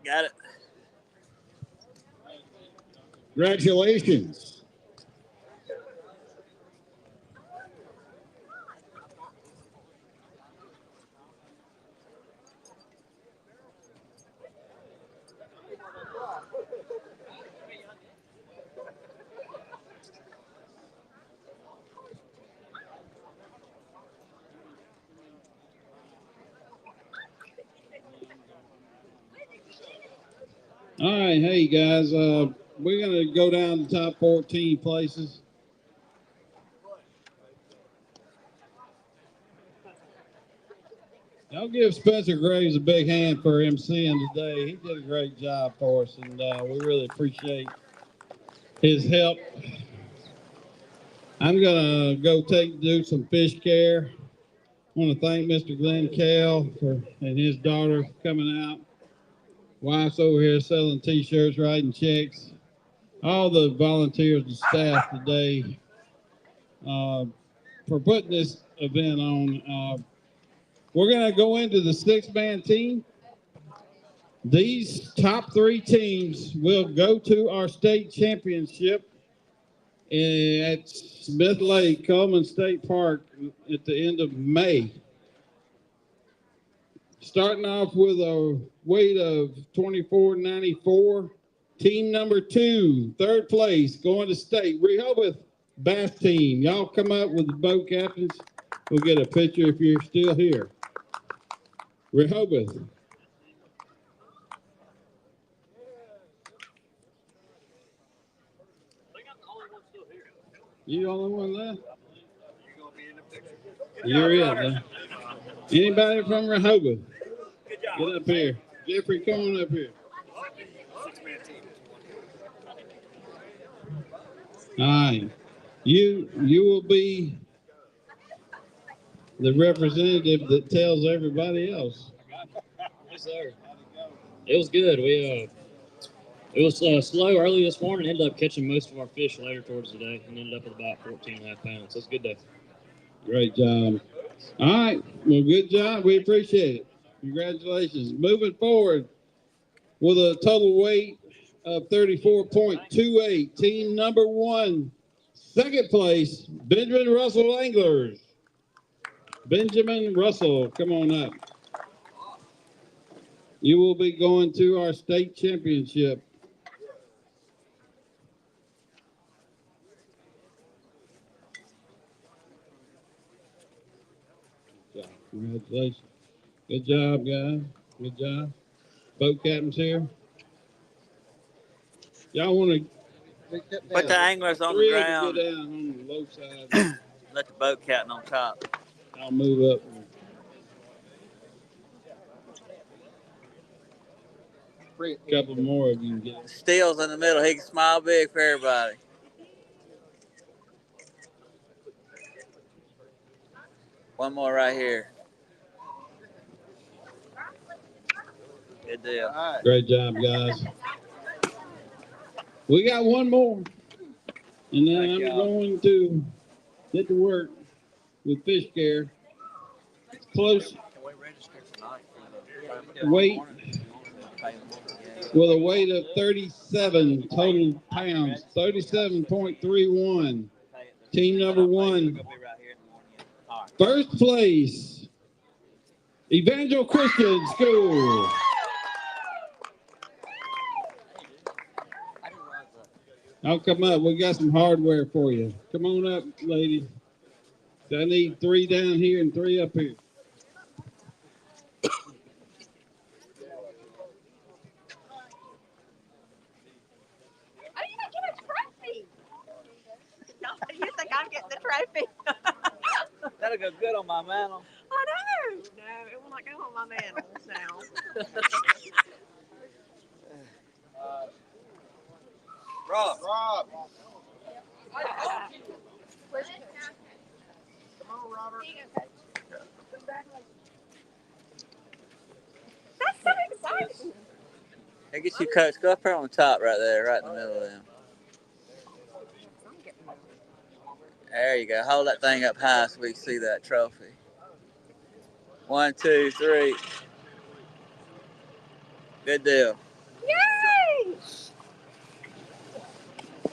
Got it. Congratulations. All right, hey guys, we're gonna go down the top 14 places. Y'all give Spencer Graves a big hand for emceeing today. He did a great job for us, and we really appreciate his help. I'm gonna go do some fish care. I want to thank Mr. Glenn Kell and his daughter for coming out. Wife's over here selling T-shirts, writing checks. All the volunteers and staff today for putting this event on. We're going to go into the six-man team. These top three teams will go to our state championship at Smith Lake, Coleman State Park at the end of May. Starting off with a weight of 24.94. Team number 2, third place, going to state. Rehoboth Bass Team. Y'all come up with the boat captains. We'll get a picture if you're still here. Rehoboth. You the only one left? You're it, huh? Anybody from Rehoboth? Get up here. Jeffrey, come on up here. All right. You will be the representative that tells everybody else. Yes, sir. It was good. It was slow early this morning. Ended up catching most of our fish later towards the day, and ended up with about 14.5 pounds. So it's a good day. Great job. All right. Well, good job. We appreciate it. Congratulations. Moving forward with a total weight of 34.28. Team number 1, second place, Benjamin Russell Anglers. Benjamin Russell, come on up. You will be going to our state championship. Congratulations. Good job, guys. Good job. Boat captains here. Y'all want to Put the anglers on the ground. Go down on the low side. Let the boat captain on top. I'll move up. A couple more of you can get. Steele's in the middle. He can smile big for everybody. One more right here. Good deal. Right. Great job, guys. We got one more. And then I'm going to get to work with fish care. Close weight with a weight of 37 total pounds, 37.31. Team number 1. First place, Evangel Christian School. I'll come up. We got some hardware for you. Come on up, ladies. I need 3 down here and 3 up here. You think I'm getting the trophy? That'll go good on my mantle. I know. No, it will not go on my mantle now. Rob. Come on, Robert. That's so exciting. Hey, get you, Coach. Go up here on the top right there, right in the middle of them. There you go. Hold that thing up high so we can see that trophy. 1, 2, 3. Good deal. Yay!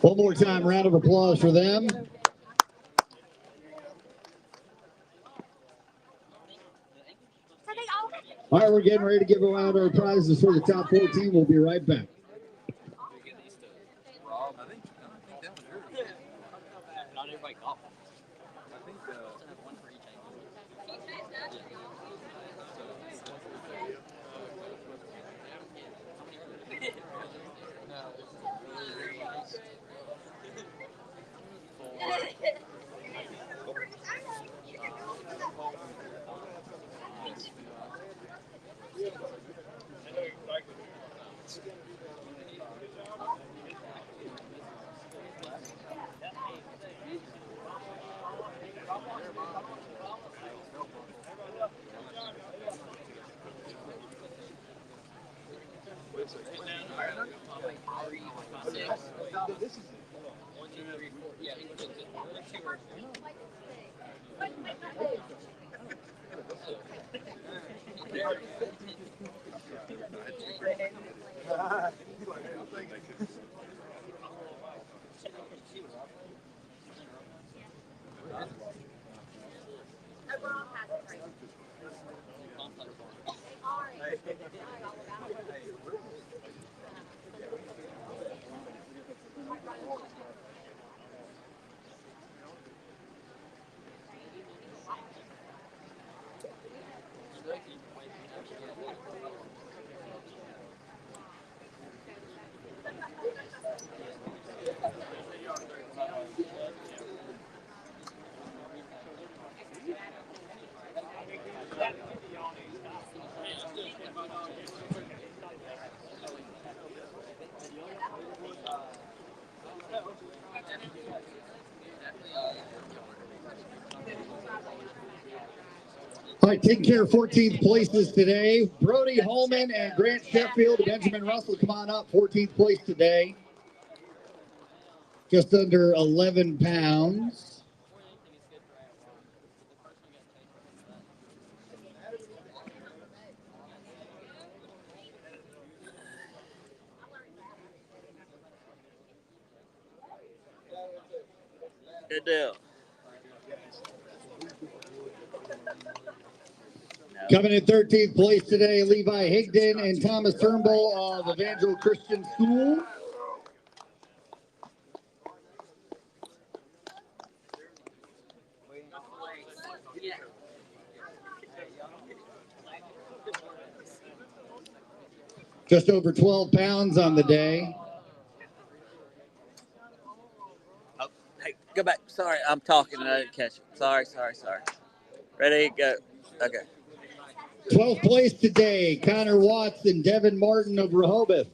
One more time, round of applause for them. All right, we're getting ready to give out our prizes for the top 14. We'll be right back. Not everybody got one. I think one for each All right, taking care of 14th places today. Brody Holman and Grant Sheffield, Benjamin Russell, come on up. 14th place today. Just under 11 pounds. Good deal. Coming in 13th place today, Levi Higdon and Thomas Turnbull of Evangel Christian School. Just over 12 pounds on the day. Oh, hey, go back. Sorry, I'm talking and I didn't catch it. Sorry. Ready, go. Okay. 12th place today, Connor Watts and Devin Martin of Rehoboth.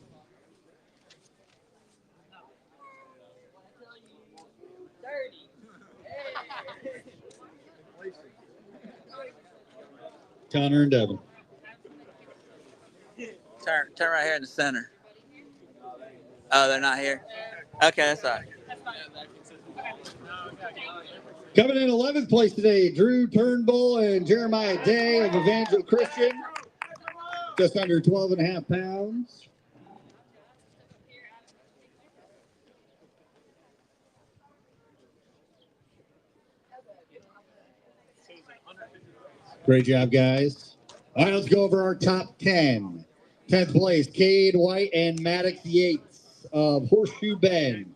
Connor and Devin. Turn right here in the center. Oh, they're not here? Okay, that's all right. Coming in 11th place today, Drew Turnbull and Jeremiah Day of Evangel Christian. Just under 12 and a half pounds. Great job, guys. All right, let's go over our top 10. 10th place, Cade White and Maddox Yates of Horseshoe Bend.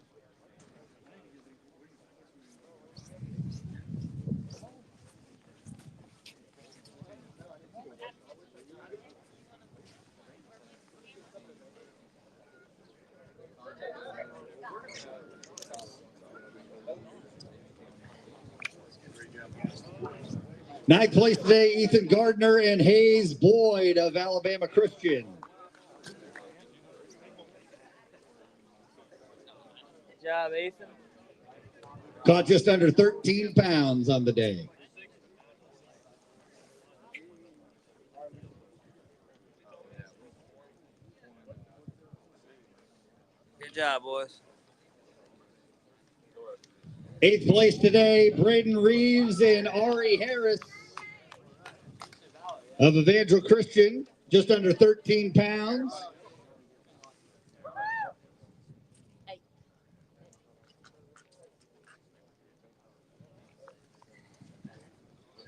Ninth place today, Ethan Gardner and Hayes Boyd of Alabama Christian. job, Ethan. Caught just under 13 pounds on the day. Good job, boys. 8th place today, Braden Reeves and Ari Harris of Evangel Christian, just under 13 pounds.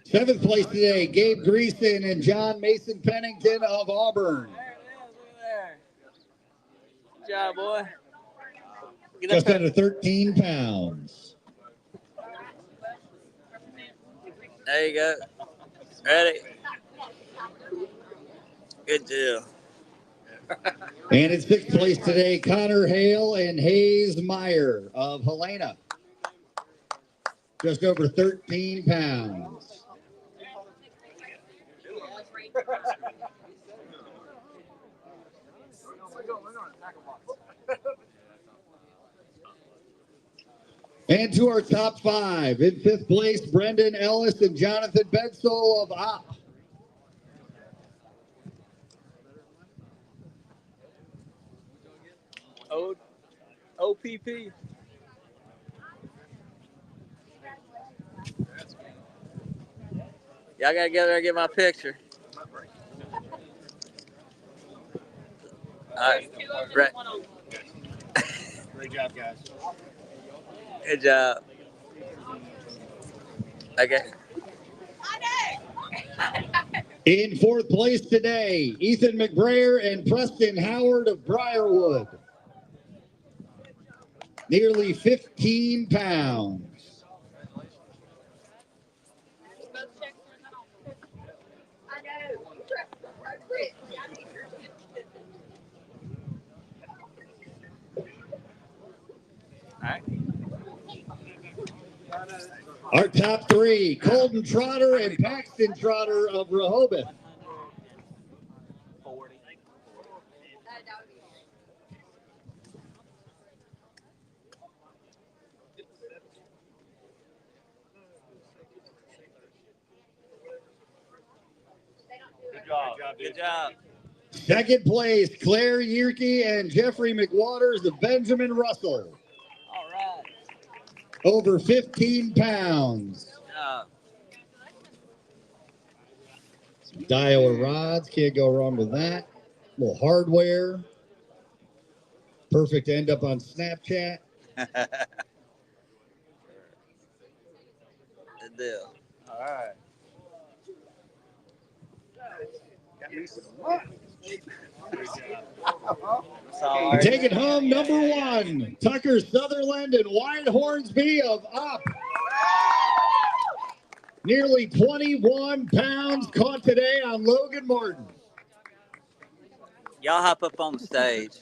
Seventh place today, Gabe Greason and John Mason Pennington of Auburn. There. Good job, boy. Just under 13 pounds. There you go. Ready? Good deal. And in 6th place today, Connor Hale and Hayes Meyer of Helena. Just over 13 pounds. And to our top 5. In 5th place, Brendan Ellis and Jonathan Bedsole of OP. OPP. Y'all gotta get there and get my picture. All right. Brett. Great job, guys. Good job. Okay. In 4th place today, Ethan McBrayer and Preston Howard of Briarwood. Nearly 15 pounds. Our top 3, Colton Trotter and Paxton Trotter of Rehoboth. Good job. 2nd place, Claire Yerke and Jeffrey McWaters of Benjamin Russell. All right. Over 15 pounds. Some Daiwa rods, can't go wrong with that. A little hardware. Perfect to end up on Snapchat. Good deal. All right. And taking home number 1, Tucker Sutherland and Wyatt Hornsby of OP. Nearly 21 pounds caught today on Logan Martin. Y'all hop up on the stage.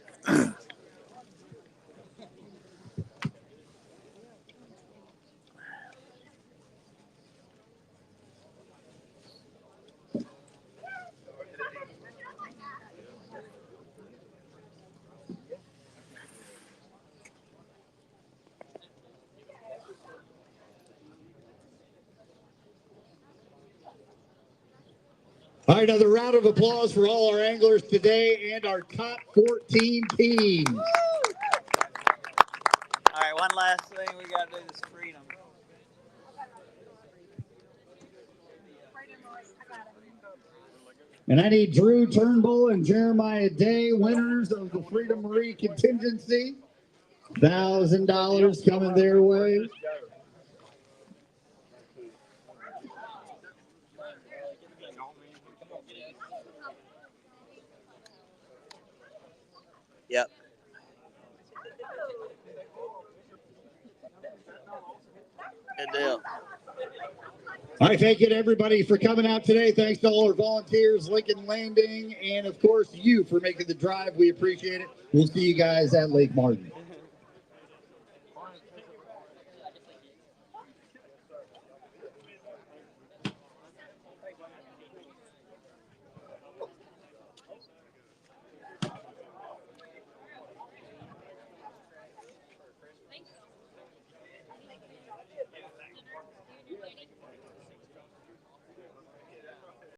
All right, another round of applause for all our anglers today and our top 14 teams. All right, one last thing we got to do is freedom. And I need Drew Turnbull and Jeremiah Day, winners of the Freedom Marie contingency. $1,000 coming their way. Yep. Good deal. All right, thank you to everybody for coming out today. Thanks to all our volunteers, Lincoln Landing, and of course you for making the drive. We appreciate it. We'll see you guys at Lake Martin.